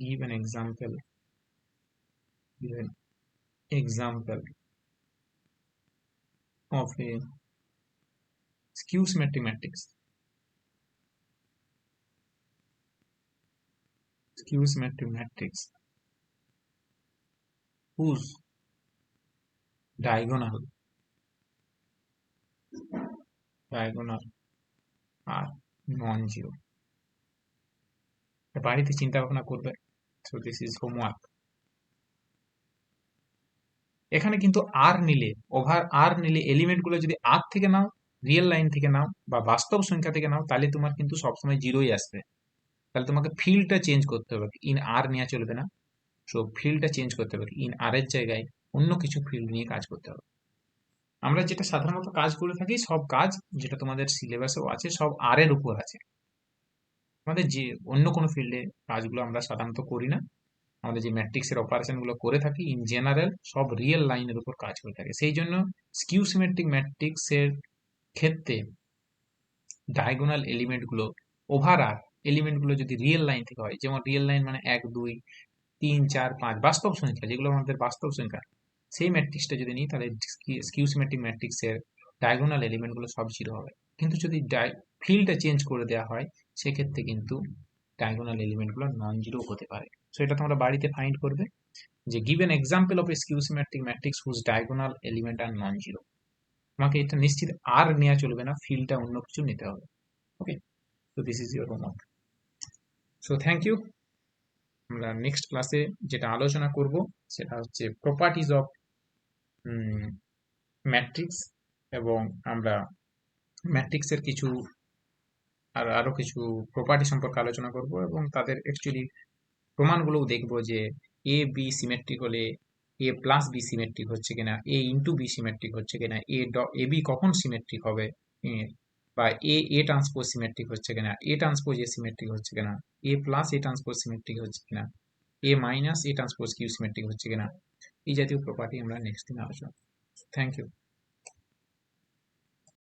Give an example give an example of a skew symmetric matrix. Skew symmetric matrix whose diagonal are non-zero. বাড়িতে চিন্তা ভাবনা করবে। So this is homework. এখানে কিন্তু আর নিলে এলিমেন্ট গুলো যদি আর থেকে নাও, রিয়েল লাইন থেকে নাও বা বাস্তব সংখ্যা থেকে নাও, তাহলে তোমার কিন্তু সবসময় জিরোই আসবে। তাহলে তোমাকে ফিল্ডটা চেঞ্জ করতে হবে, ইন আর নেওয়া চলবে না। সো ফিল্ডটা চেঞ্জ করতে হবে, ইন আর এর জায়গায় অন্য কিছু ফিল্ড নিয়ে কাজ করতে হবে। আমরা যেটা সাধারণত কাজ করে থাকি, সব কাজ যেটা তোমাদের সিলেবাসেও আছে সব আর এর উপর আছে। আমাদের যে অন্য কোনো ফিল্ডে কাজগুলো আমরা সাধারণত করি না। আমাদের যে ম্যাট্রিক্সের অপারেশন গুলো করে থাকি ইন জেনারেল সব রিয়েল লাইনের উপর কাজ করে থাকে। সেই জন্য স্কিউ সিমেট্রিক ম্যাট্রিক্সের ক্ষেত্রে ডায়াগোনাল এলিমেন্ট গুলো, ওভারঅল এলিমেন্ট গুলো যদি রিয়েল লাইন থেকে হয়, যেমন রিয়েল লাইন মানে 1 2 3 4 5 বাস্তব সংখ্যা, যেগুলো আমাদের বাস্তব সংখ্যা, সেই ম্যাট্রিক্সটা যদি নিই তাহলে স্কিউ সিমেট্রিক ম্যাট্রিক্সের ডায়াগোনাল এলিমেন্ট গুলো সব জিরো হবে। কিন্তু যদি ফিল্ডটা চেঞ্জ করে দেওয়া হয় সেক্ষেত্রে কিন্তু ডায়াগোনাল এলিমেন্ট গুলো নন জিরো হতে পারে। সো এটা তোমরা বাড়িতে ফাইন্ড করবে যে give an example of a skew symmetric matrix whose diagonal element are non zero. তোমাকে এটা নিশ্চিত আর নেওয়া চলবে না, ফিল্ডটা অন্য কিছু নিতে হবে। Okay, so this is your homework. So thank you. আমরা নেক্সট ক্লাসে যেটা আলোচনা করব সেটা হচ্ছে প্রপার্টিজ অফ ম্যাট্রিক্স, এবং আমরা ম্যাট্রিক্সের কিছু আরো কিছু প্রপার্টি সম্পর্কে আলোচনা করব এবং তাদের অ্যাকচুয়ালি প্রমাণগুলোও দেখব যে এ বি সিমেট্রিক হলে এ প্লাস বি সিমেট্রিক হচ্ছে কিনা, এ ইন্টু বি সিমেট্রিক হচ্ছে কিনা, এ বি কখন সিমেট্রিক হবে, বা এ ট্রান্সপোজ সিমেট্রিক হচ্ছে কিনা, এ ট্রান্সপোজ এ সিমেট্রিক হচ্ছে কিনা, A plus A transpose symmetric হচ্ছে কিনা, A minus A transpose skew symmetric হচ্ছে কিনা, এই জাতীয় প্রপার্টি আমরা নেক্সট দিন আলোচনা। Thank you.